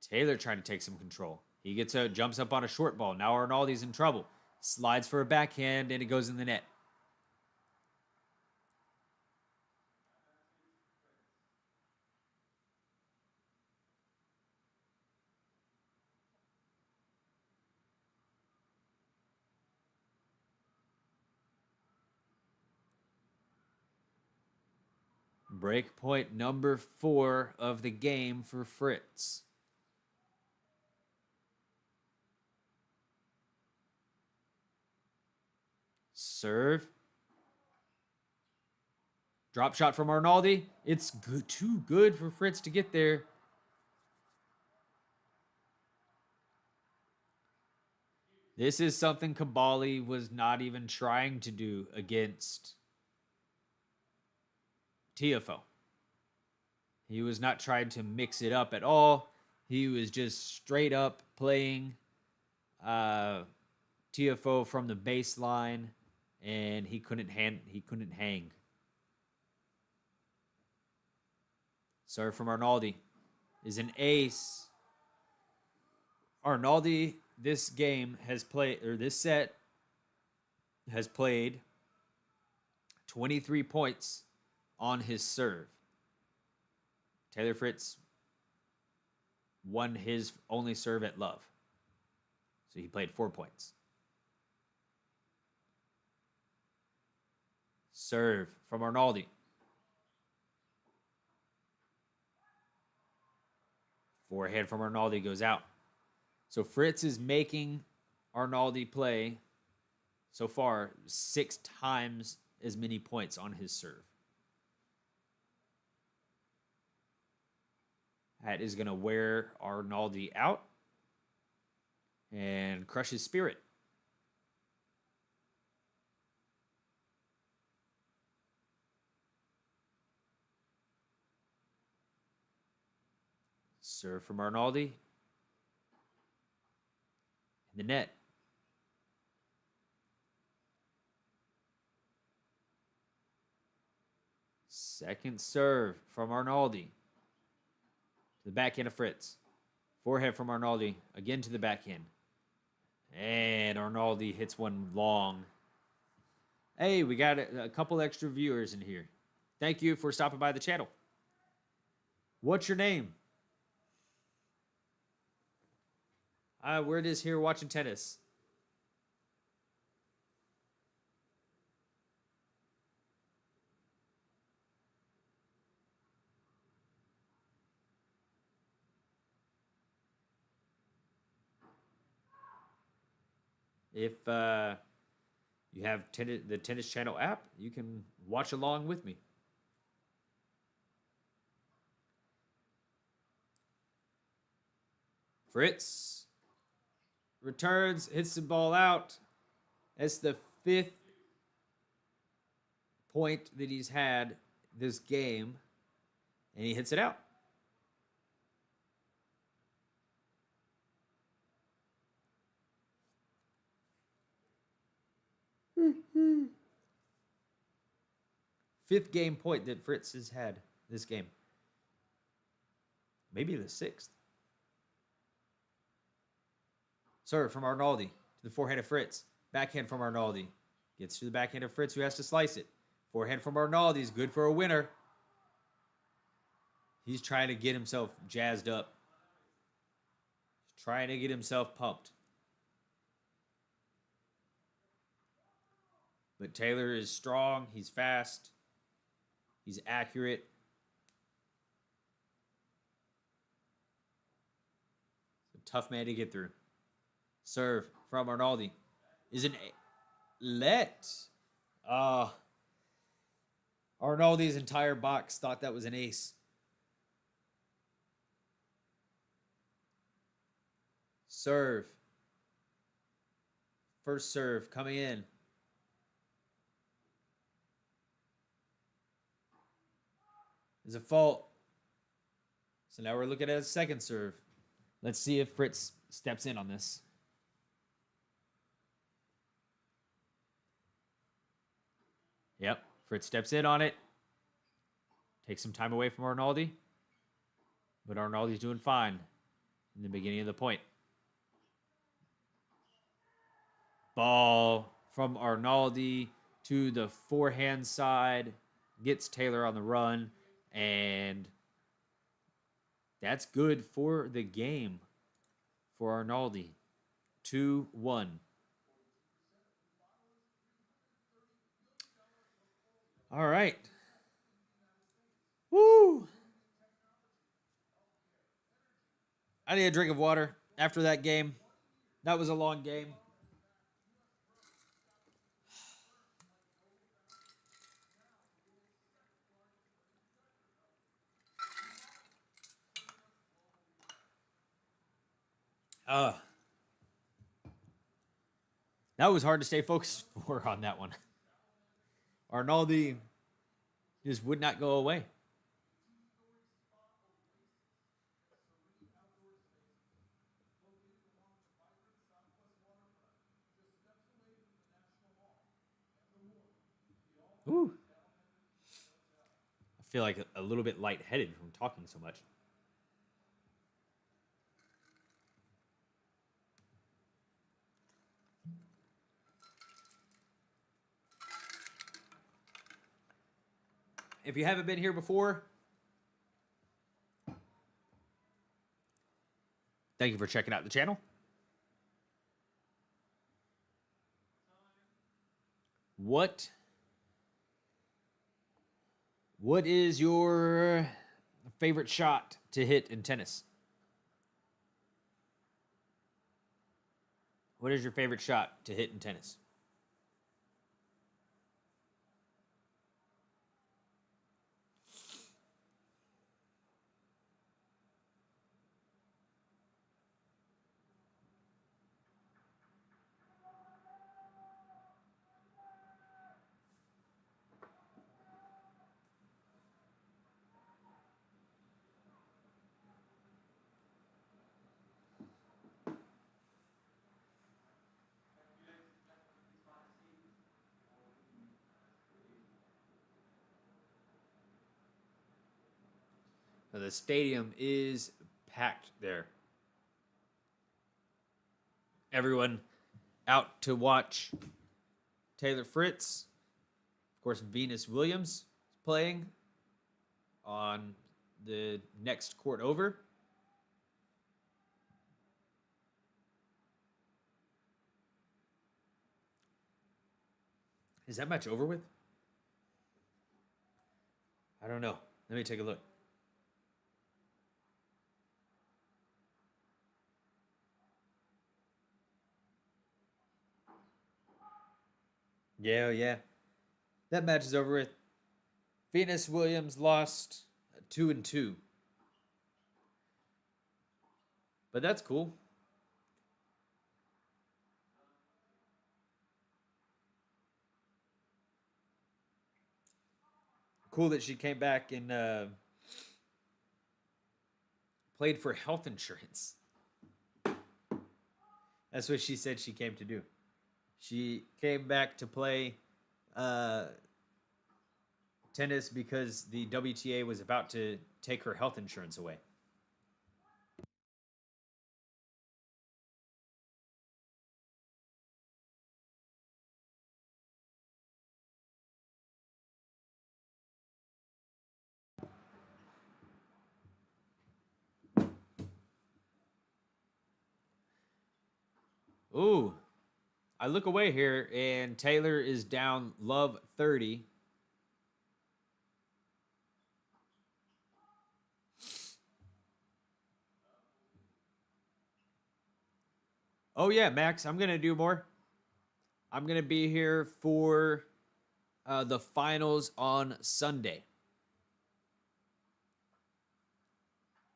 Taylor trying to take some control. He jumps up on a short ball. Now Arnaldi's in trouble. Slides for a backhand, and it goes in the net. Break point number 4 of the game for Fritz. Serve. Drop shot from Arnaldi. It's good, too good for Fritz to get there. This is something Kabali was not even trying to do against TFO. He was not trying to mix it up at all. He was just straight up playing TFO from the baseline, and he couldn't hang. Serve from Arnaldi is an ace. Arnaldi this set has played 23 points on his serve. Taylor Fritz won his only serve at love. So he played 4 points. Serve from Arnaldi. Forehand from Arnaldi goes out. So Fritz is making Arnaldi play so far 6 times as many points on his serve. That is going to wear Arnaldi out and crush his spirit. Serve from Arnaldi. In the net. Second serve from Arnaldi. To the backhand of Fritz. Forehand from Arnaldi. Again to the backhand. And Arnaldi hits one long. Hey, we got a couple extra viewers in here. Thank you for stopping by the channel. What's your name? We're just here watching tennis. If you have the Tennis Channel app, you can watch along with me. Fritz returns, hits the ball out. That's the 5th point that he's had this game, and he hits it out. Fifth game point that Fritz has had this game. Maybe the 6th. Serve from Arnaldi to the forehand of Fritz. Backhand from Arnaldi. Gets to the backhand of Fritz, who has to slice it. Forehand from Arnaldi is good for a winner. He's trying to get himself jazzed up. He's trying to get himself pumped. But Taylor is strong. He's fast. He's accurate. It's a tough man to get through. Serve from Arnaldi is an let. Arnaldi's entire box thought that was an ace. Serve. First serve coming in. Is a fault. So now we're looking at a second serve. Let's see if Fritz steps in on this. Yep, Fritz steps in on it. Takes some time away from Arnaldi. But Arnaldi's doing fine in the beginning of the point. Ball from Arnaldi to the forehand side. Gets Taylor on the run. And that's good for the game for Arnaldi. 2-1. All right. Woo! I need a drink of water after that game. That was a long game. That was hard to stay focused for on that one. Arnaldi just would not go away. Ooh. I feel like a little bit lightheaded from talking so much. If you haven't been here before, thank you for checking out the channel. What is your favorite shot to hit in tennis? What is your favorite shot to hit in tennis? So the stadium is packed there. Everyone out to watch Taylor Fritz. Of course, Venus Williams is playing on the next court over. Is that match over with? I don't know. Let me take a look. Yeah. That match is over with. Venus Williams lost 2-2. But that's cool. Cool that she came back and played for health insurance. That's what she said she came to do. She came back to play tennis because the WTA was about to take her health insurance away. Ooh. I look away here and Taylor is down love 30. Oh yeah, Max, I'm going to do more. I'm going to be here for the finals on Sunday.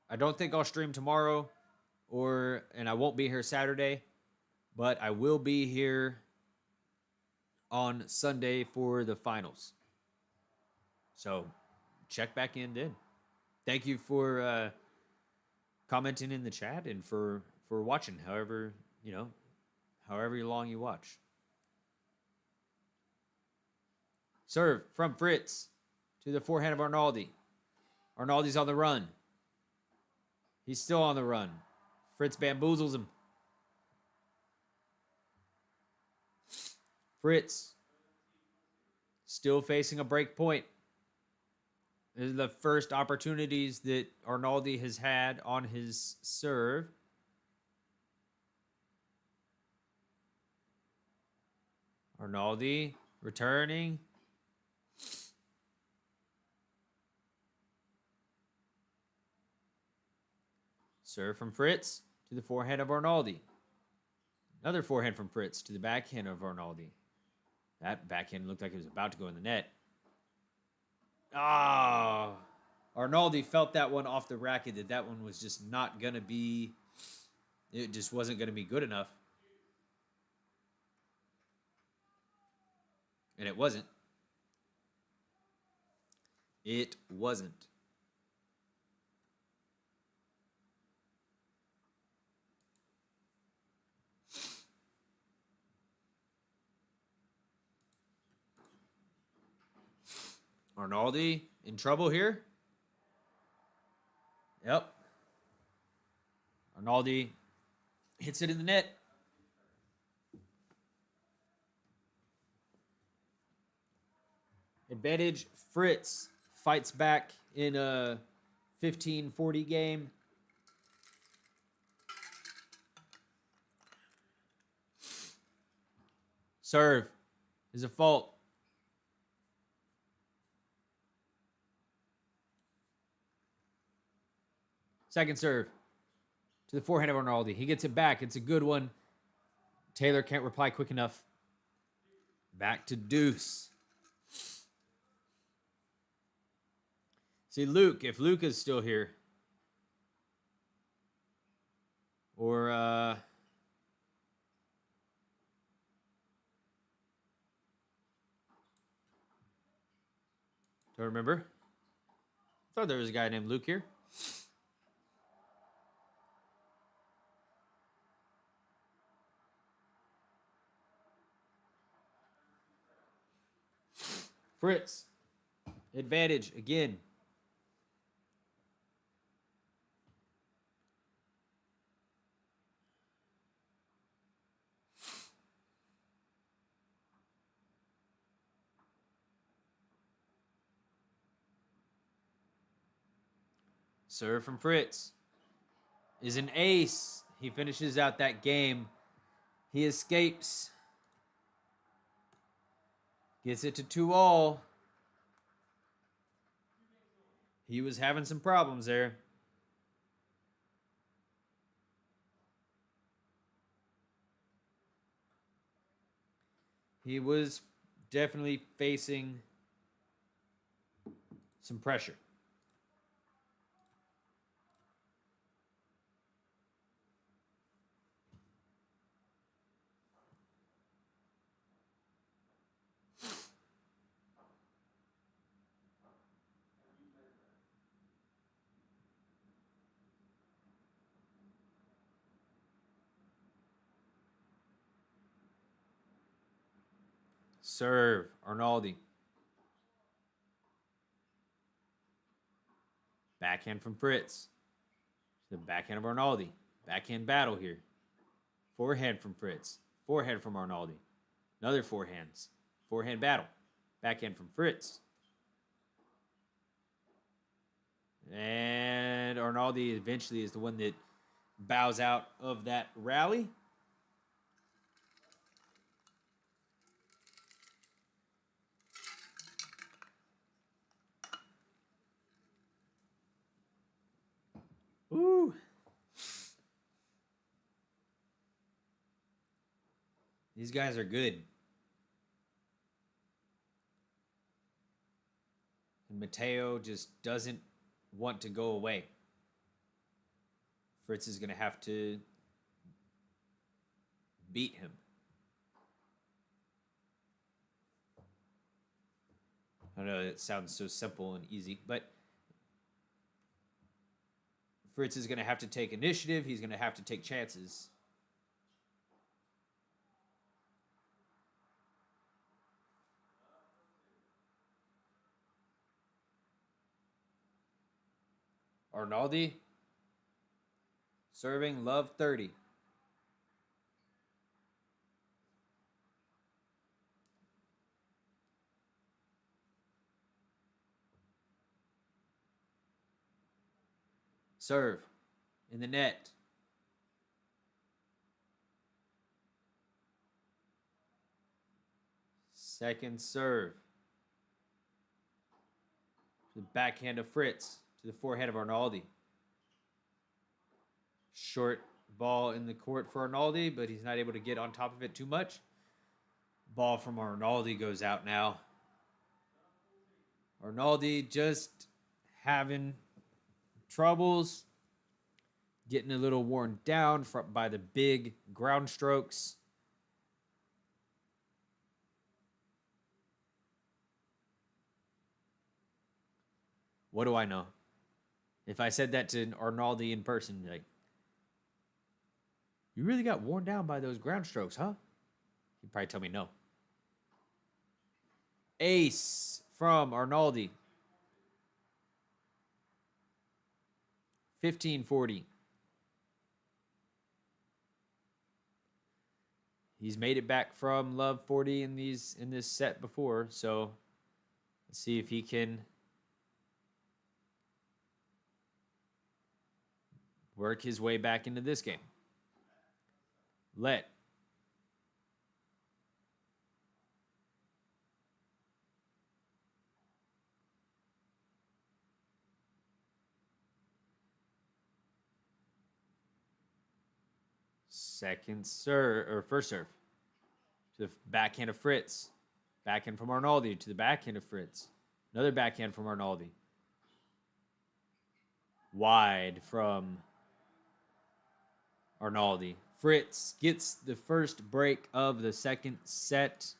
I don't think I'll stream tomorrow and I won't be here Saturday, but I will be here on Sunday for the finals. So check back in then. Thank you for commenting in the chat and for watching. However long you watch. Serve from Fritz to the forehand of Arnaldi. Arnaldi's on the run. He's still on the run. Fritz bamboozles him. Fritz still facing a break point. This is the first opportunities that Arnaldi has had on his serve. Arnaldi returning. Serve from Fritz to the forehand of Arnaldi. Another forehand from Fritz to the backhand of Arnaldi. That backhand looked like it was about to go in the net. Ah, Arnaldi felt that one off the racket, that one was just not going to be, it just wasn't going to be good enough. And it wasn't. It wasn't. Arnaldi in trouble here. Yep. Arnaldi hits it in the net. Advantage. Fritz fights back in a 15-40 game. Serve is a fault. Second serve to the forehand of Arnaldi. He gets it back. It's a good one. Taylor can't reply quick enough. Back to deuce. See, Luke, if Luke is still here. Or, don't remember. I thought there was a guy named Luke here. Fritz. Advantage again. Serve from Fritz is an ace. He finishes out that game. He escapes. Gets it to 2-all. He was having some problems there. He was definitely facing some pressure. Serve, Arnaldi. Backhand from Fritz. The backhand of Arnaldi. Backhand battle here. Forehand from Fritz. Forehand from Arnaldi. Another forehands. Forehand battle. Backhand from Fritz. And Arnaldi eventually is the one that bows out of that rally. Ooh. These guys are good. And Mateo just doesn't want to go away. Fritz is going to have to beat him. I know it sounds so simple and easy, but Fritz is going to have to take initiative. He's going to have to take chances. Arnaldi serving love 30. Serve in the net. Second serve. To the backhand of Fritz. To the forehand of Arnaldi. Short ball in the court for Arnaldi, but he's not able to get on top of it too much. Ball from Arnaldi goes out now. Arnaldi just having troubles, getting a little worn down by the big ground strokes. What do I know? If I said that to Arnaldi in person, like, you really got worn down by those ground strokes, huh? He'd probably tell me no. Ace from Arnaldi. 15-40. He's made it back from love 40 in this set before, so let's see if he can work his way back into this game. Let. Second serve, or first serve. To the backhand of Fritz. Backhand from Arnaldi to the backhand of Fritz. Another backhand from Arnaldi. Wide from Arnaldi. Fritz gets the first break of the second set.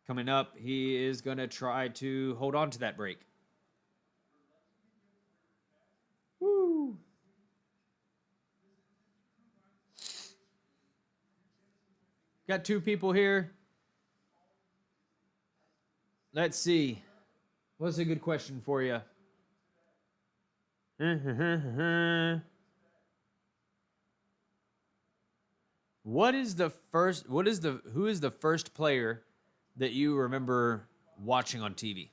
Coming up, he is going to try to hold on to that break. Woo! Got two people here. Let's see. What's a good question for you? Who is the first player that you remember watching on TV?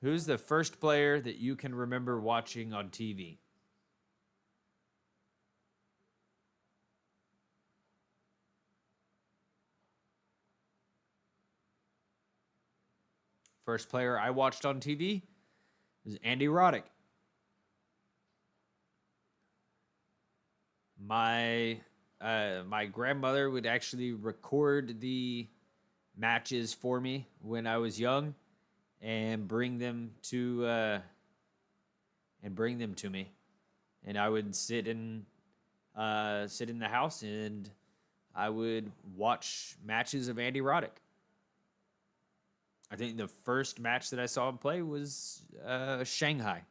Who's the first player that you can remember watching on TV? First player I watched on TV was Andy Roddick. My grandmother would actually record the matches for me when I was young and bring them to me, and I would sit in the house and I would watch matches of Andy Roddick. I think the first match that I saw him play was Shanghai.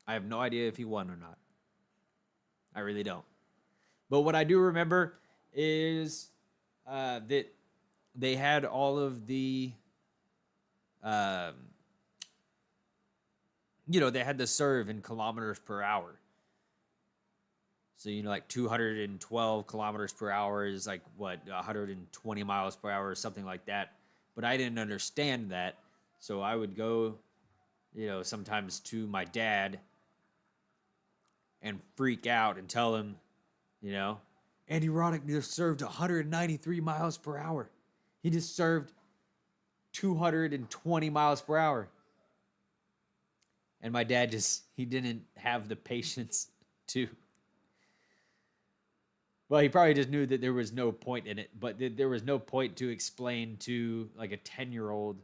I have no idea if he won or not. I really don't. But what I do remember is that they had all of the, they had the serve in kilometers per hour. So, like 212 kilometers per hour is like, 120 miles per hour or something like that. But I didn't understand that. So I would go, sometimes to my dad and freak out and tell him, Andy Roddick just served 193 miles per hour. He just served 220 miles per hour. And my dad he didn't have the patience to. Well, he probably just knew that there was no point in it, but there was no point to explain to like a 10-year-old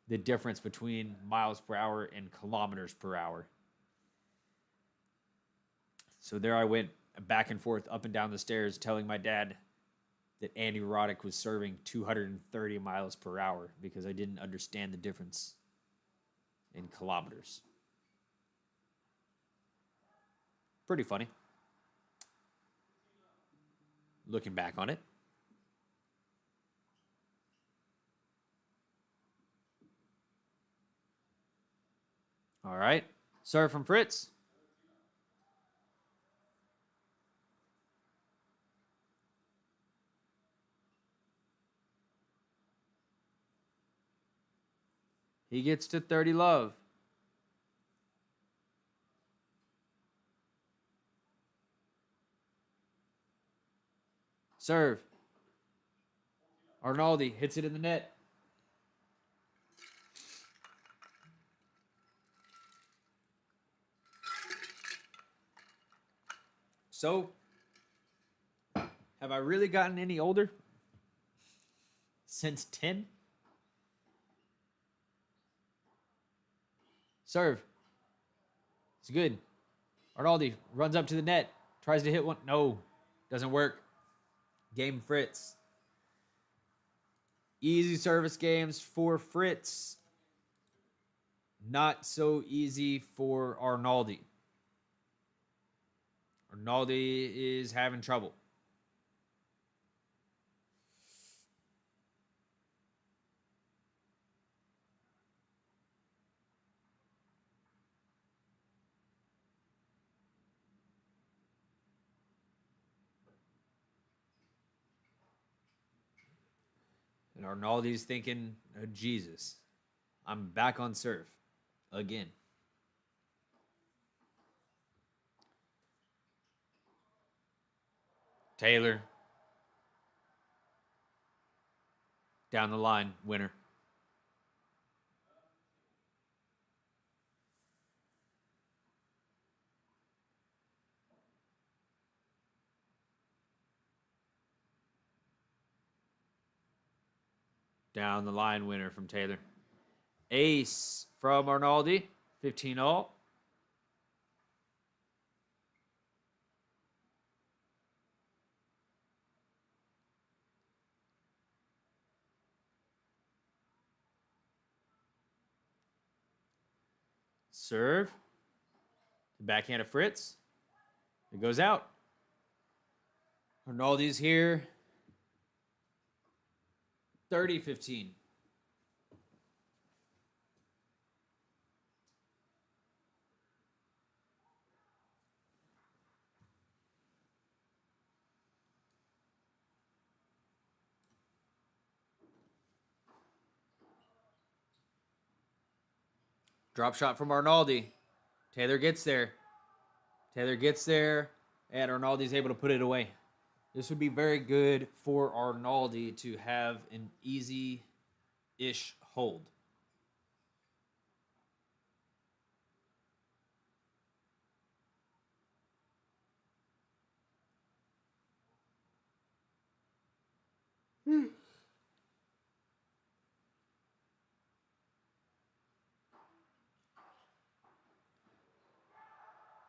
the difference between miles per hour and kilometers per hour. So there I went back and forth, up and down the stairs, telling my dad that Andy Roddick was serving 230 miles per hour because I didn't understand the difference in kilometers. Pretty funny. Looking back on it. All right. Serve from Fritz. He gets to 30 love. Serve. Arnaldi hits it in the net. So, have I really gotten any older? Since 10? Serve. It's good. Arnaldi runs up to the net. Tries to hit one. No. Doesn't work. Game Fritz. Easy service games for Fritz. Not so easy for Arnaldi. Arnaldi is having trouble. And Arnaldi's thinking, oh, Jesus, I'm back on serve again. Taylor. Down the line, winner. Down the line, winner from Taylor. Ace from Arnaldi, 15 all. Serve. The backhand of Fritz. It goes out. Arnaldi's here. 30-15. Drop shot from Arnaldi. Taylor gets there. Taylor gets there, and Arnaldi's able to put it away. This would be very good for Arnaldi to have an easy-ish hold.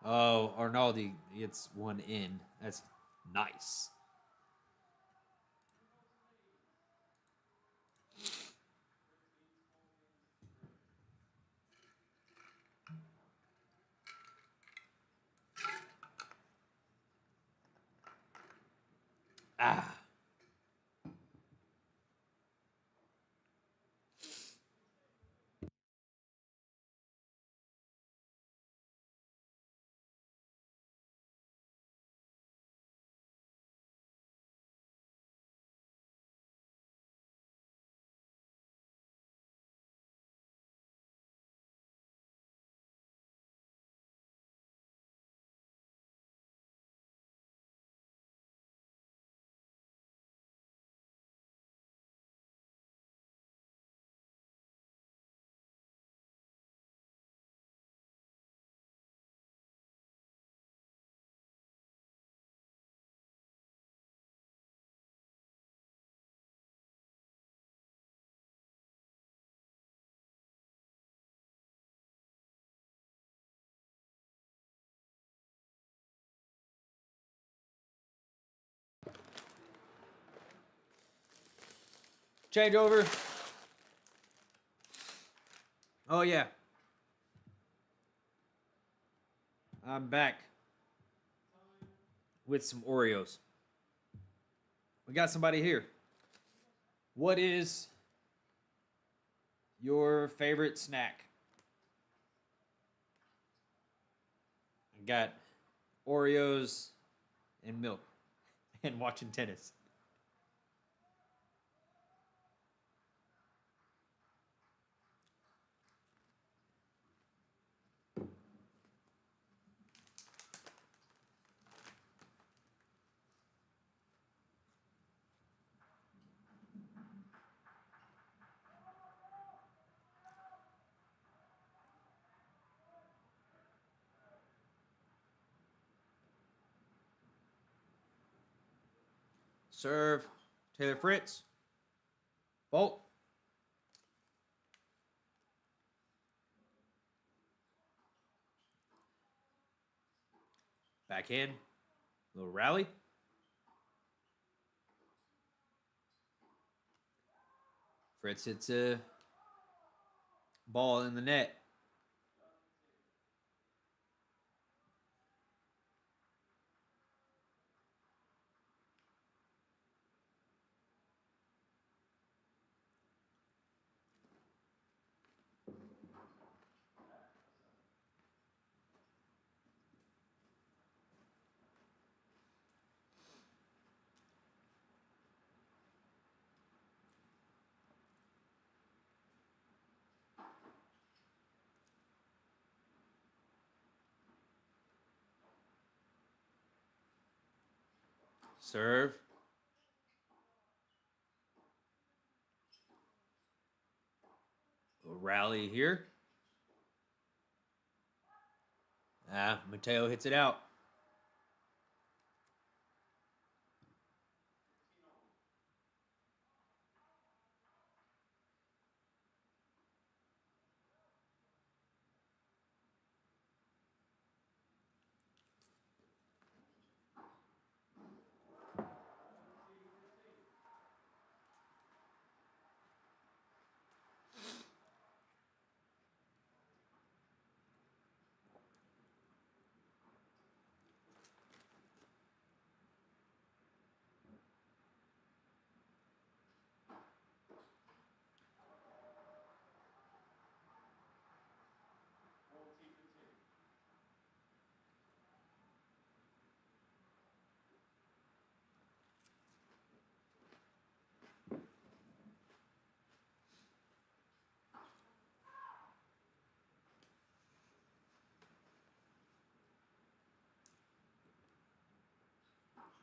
Oh, Arnaldi gets one in. That's nice. Ah. Change over. Oh, yeah. I'm back with some Oreos. We got somebody here. What is your favorite snack? I got Oreos and milk and watching tennis. Serve. Taylor Fritz. Bolt. Backhand. Little rally. Fritz hits a ball in the net. Serve. Little rally here. Mateo hits it out.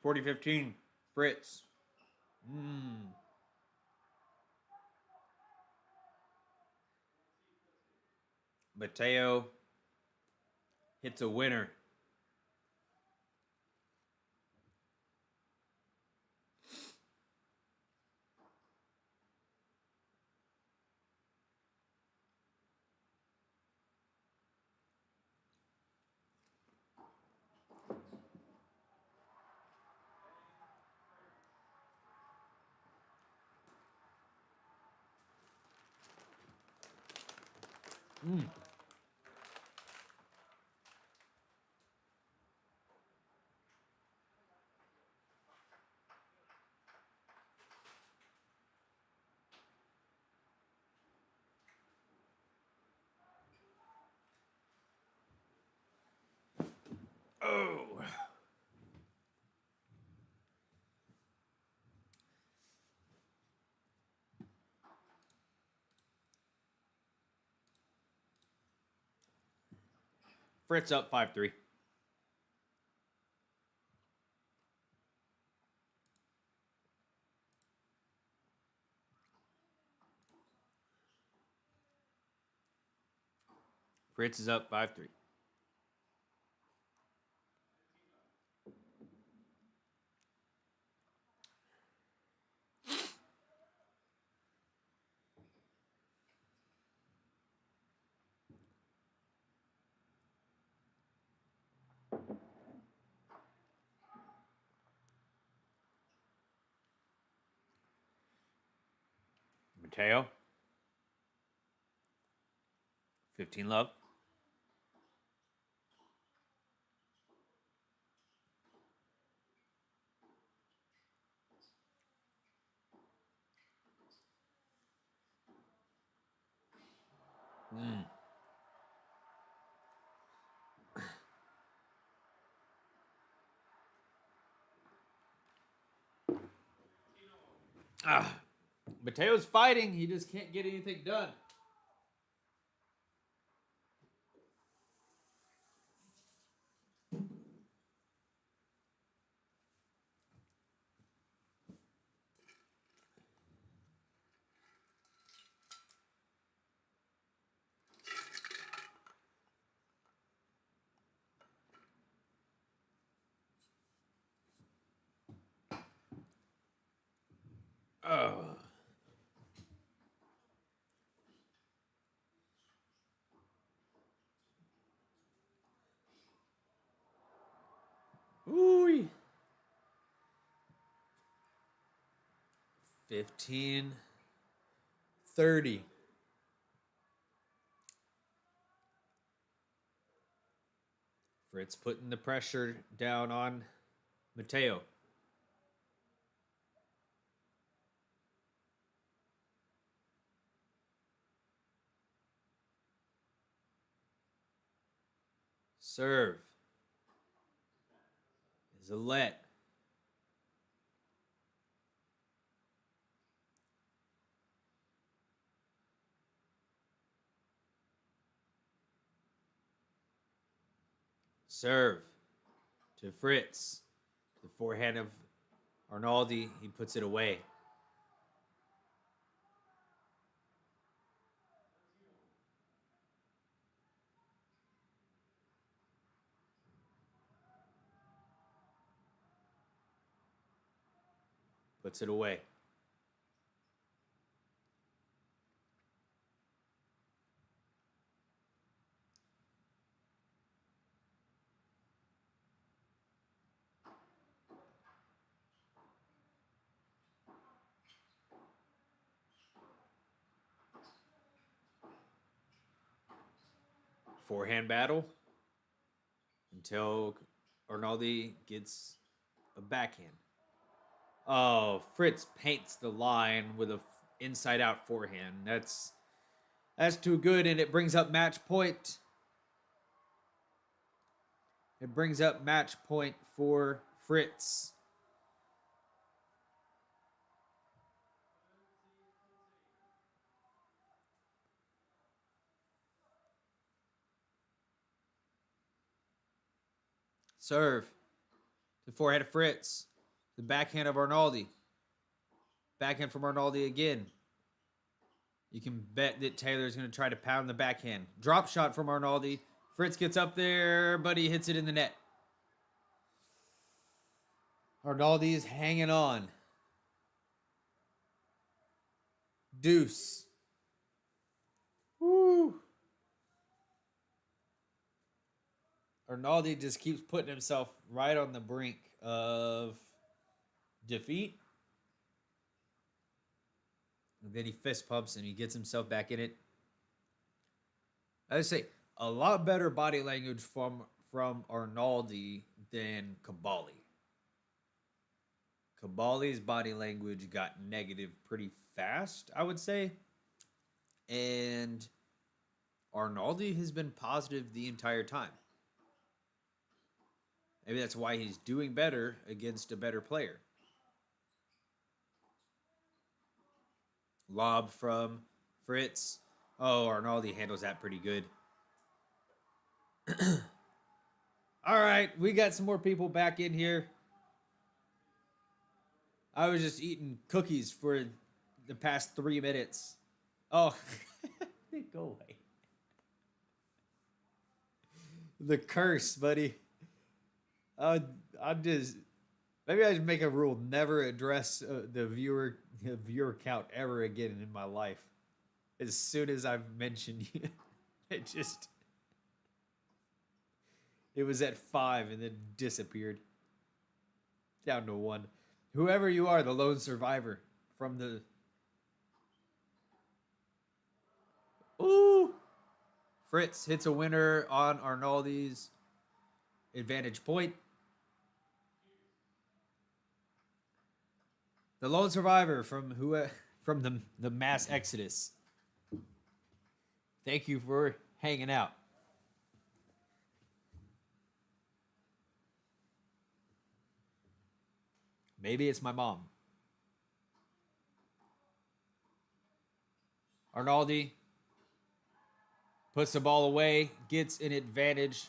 .40-15. Fritz. Mateo hits a winner. Oh. Fritz up 5-3. Fritz is up 5-3. Mateo. 15 love. Mm. Mateo's fighting. He just can't get anything done. Oh. Ooh. 15. 30. Fritz putting the pressure down on Mateo. Serve. Is a let. Serve to Fritz. The forehand of Arnaldi. He puts it away. Puts it away. Forehand battle until Arnaldi gets a backhand. Oh, Fritz paints the line with a inside out forehand. That's too good, and it brings up match point. It brings up match point for Fritz. Serve. The forehand of Fritz. The backhand of Arnaldi. Backhand from Arnaldi again. You can bet that Taylor's going to try to pound the backhand. Drop shot from Arnaldi. Fritz gets up there, but he hits it in the net. Arnaldi is hanging on. Deuce. Woo. Arnaldi just keeps putting himself right on the brink of defeat. And then he fist pumps and he gets himself back in it. I would say a lot better body language from Arnaldi than Cabali. Cabali's body language got negative pretty fast, I would say. And Arnaldi has been positive the entire time. Maybe that's why he's doing better against a better player. Lob from Fritz. Oh, Arnaldi handles that pretty good. All right, we got some more people back in here. I was just eating cookies for the past 3 minutes. Oh, go away. The curse, buddy. I just maybe I should make a rule: never address the viewer count ever again in my life. As soon as I've mentioned you, it was at 5 and then disappeared down to 1. Whoever you are, the lone survivor from the Fritz hits a winner on Arnaldi's advantage point. The lone survivor from the mass exodus. Thank you for hanging out. Maybe it's my mom. Arnaldi puts the ball away, gets an advantage.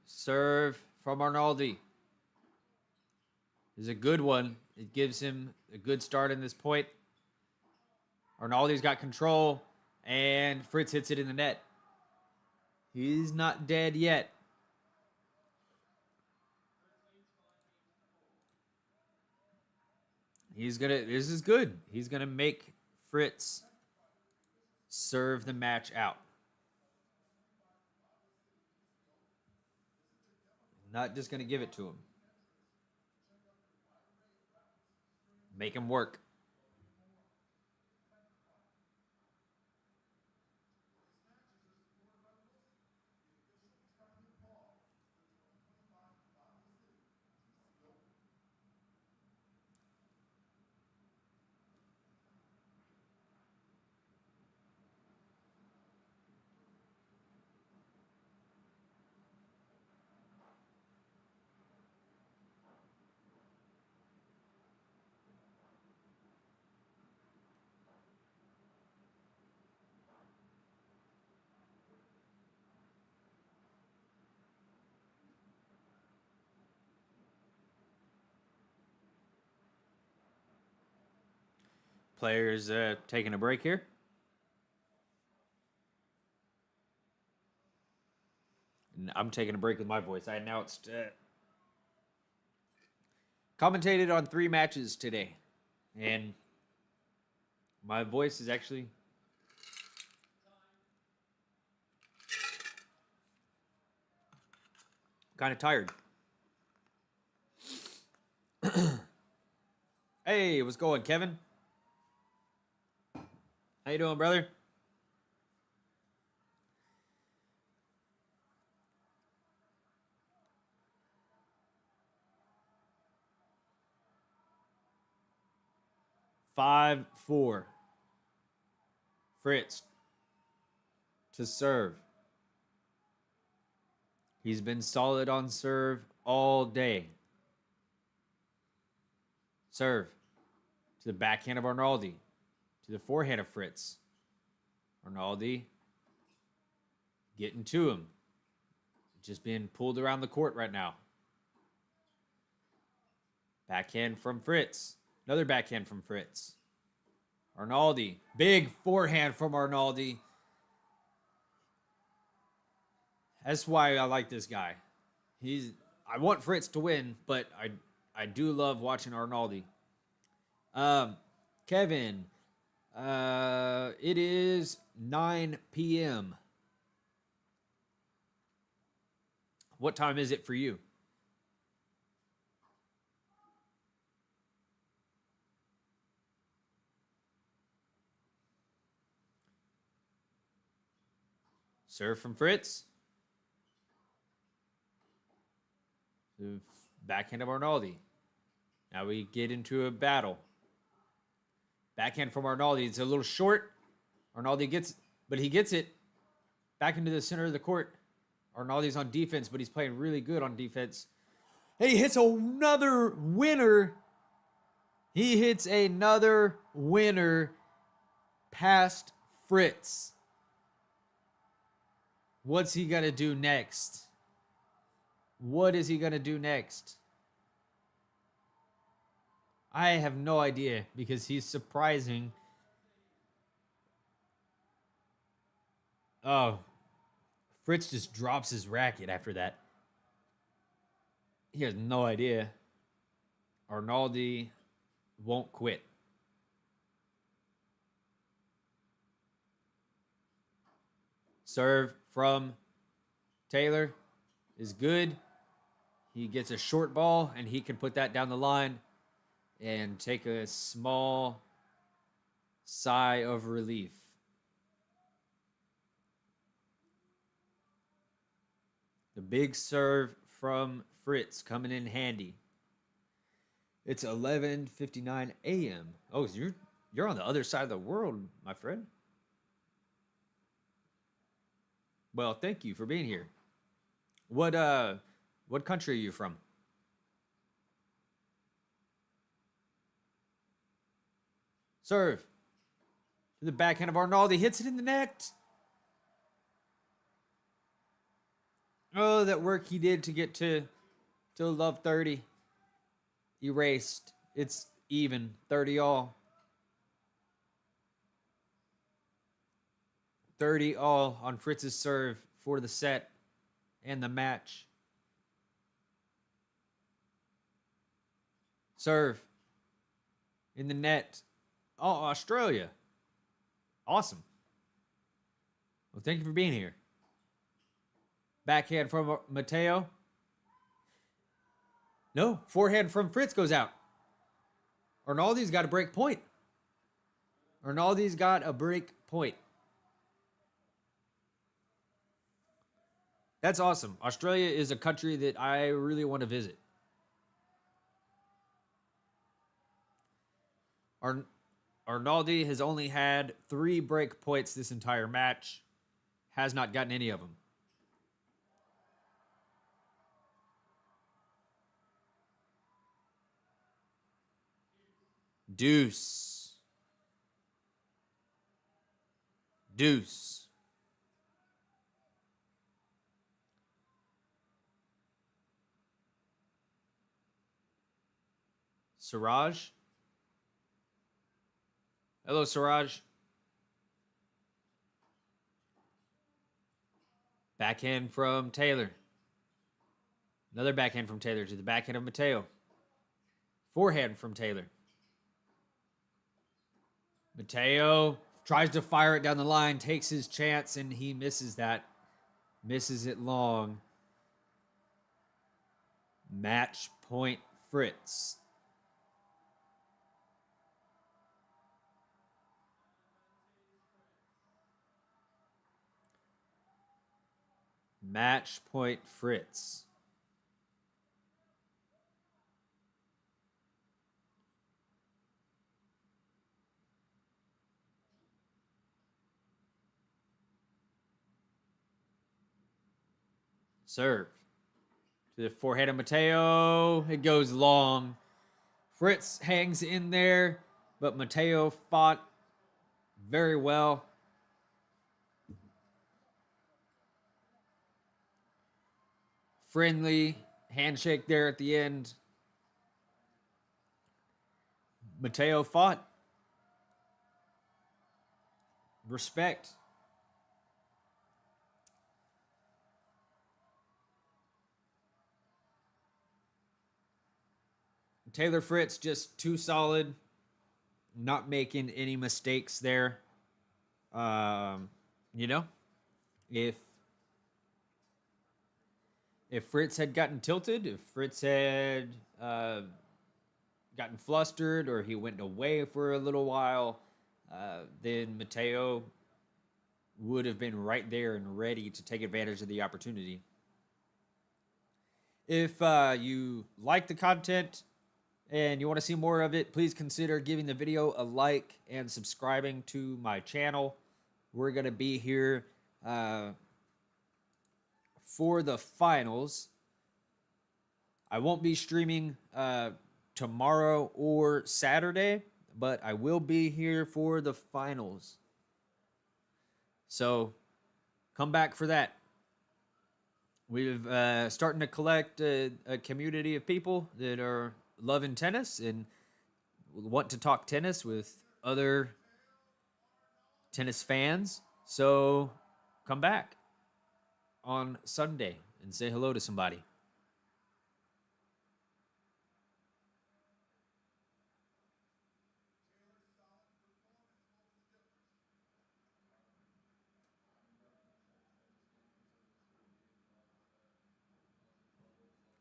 Serve from Arnaldi is a good one. It gives him a good start in this point. Arnaldi's got control, and Fritz hits it in the net. He's not dead yet. This is good. He's gonna make Fritz serve the match out. Not just gonna give it to him. Make him work. Players taking a break here. I'm taking a break with my voice. I announced, commentated on 3 matches today, and my voice is actually kind of tired. Hey, what's going, Kevin? How you doing, brother? Five, 4. Fritz to serve. He's been solid on serve all day. Serve to the backhand of Arnaldi, to the forehand of Fritz. Arnaldi getting to him. Just being pulled around the court right now. Backhand from Fritz. Another backhand from Fritz. Arnaldi. Big forehand from Arnaldi. That's why I like this guy. I want Fritz to win, but I do love watching Arnaldi. Kevin, it is 9 p.m. What time is it for you? Serve from Fritz. The backhand of Arnaldi. Now we get into a battle. Backhand from Arnaldi. It's a little short. Arnaldi gets, but he gets it back into the center of the court. Arnaldi's on defense, but he's playing really good on defense. And he hits another winner. He hits another winner past Fritz. What's he going to do next? What is he going to do next? I have no idea because he's surprising. Oh, Fritz just drops his racket after that. He has no idea. Arnaldi won't quit. Serve from Taylor is good. He gets a short ball, and he can put that down the line and take a small sigh of relief. The big serve from Fritz coming in handy. It's 11:59 a.m. Oh, so you're on the other side of the world, my friend. Well, thank you for being here. What country are you from? Serve. To the backhand of Arnaldi. Hits it in the net. Oh, that work he did to get to love 30. Erased. It's even. 30 all. 30 all on Fritz's serve for the set and the match. Serve. In the net. Oh, Australia. Awesome. Well, thank you for being here. Backhand from Mateo. No, forehand from Fritz goes out. Arnaldi's got a break point. Arnaldi's got a break point. That's awesome. Australia is a country that I really want to visit. Arnaldi has only had 3 break points this entire match. Has not gotten any of them. Deuce. Deuce. Siraj. Hello, Siraj. Backhand from Taylor. Another backhand from Taylor to the backhand of Mateo. Forehand from Taylor. Mateo tries to fire it down the line, takes his chance, and he misses that. Misses it long. Match point Fritz. Match point Fritz. Serve. To the forehand of Mateo. It goes long. Fritz hangs in there, but Mateo fought very well. Friendly handshake there at the end. Mateo fought. Respect. Taylor Fritz just too solid, not making any mistakes there. You know, if Fritz had gotten tilted, if Fritz had gotten flustered, or he went away for a little while, then Mateo would have been right there and ready to take advantage of the opportunity. If you like the content and you want to see more of it, please consider giving the video a like and subscribing to my channel. We're going to be here for the finals. I won't be streaming tomorrow or Saturday, but I will be here for the finals. So come back for that. We've starting to collect a community of people that are loving tennis and want to talk tennis with other tennis fans. So come back on Sunday and say hello to somebody.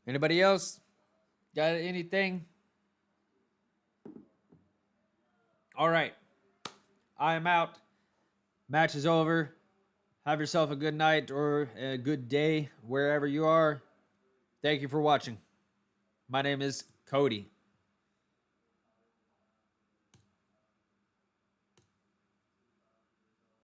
Anybody else got anything? All right. I am out. Match is over. Have yourself a good night or a good day wherever you are. Thank you for watching. My name is Cody.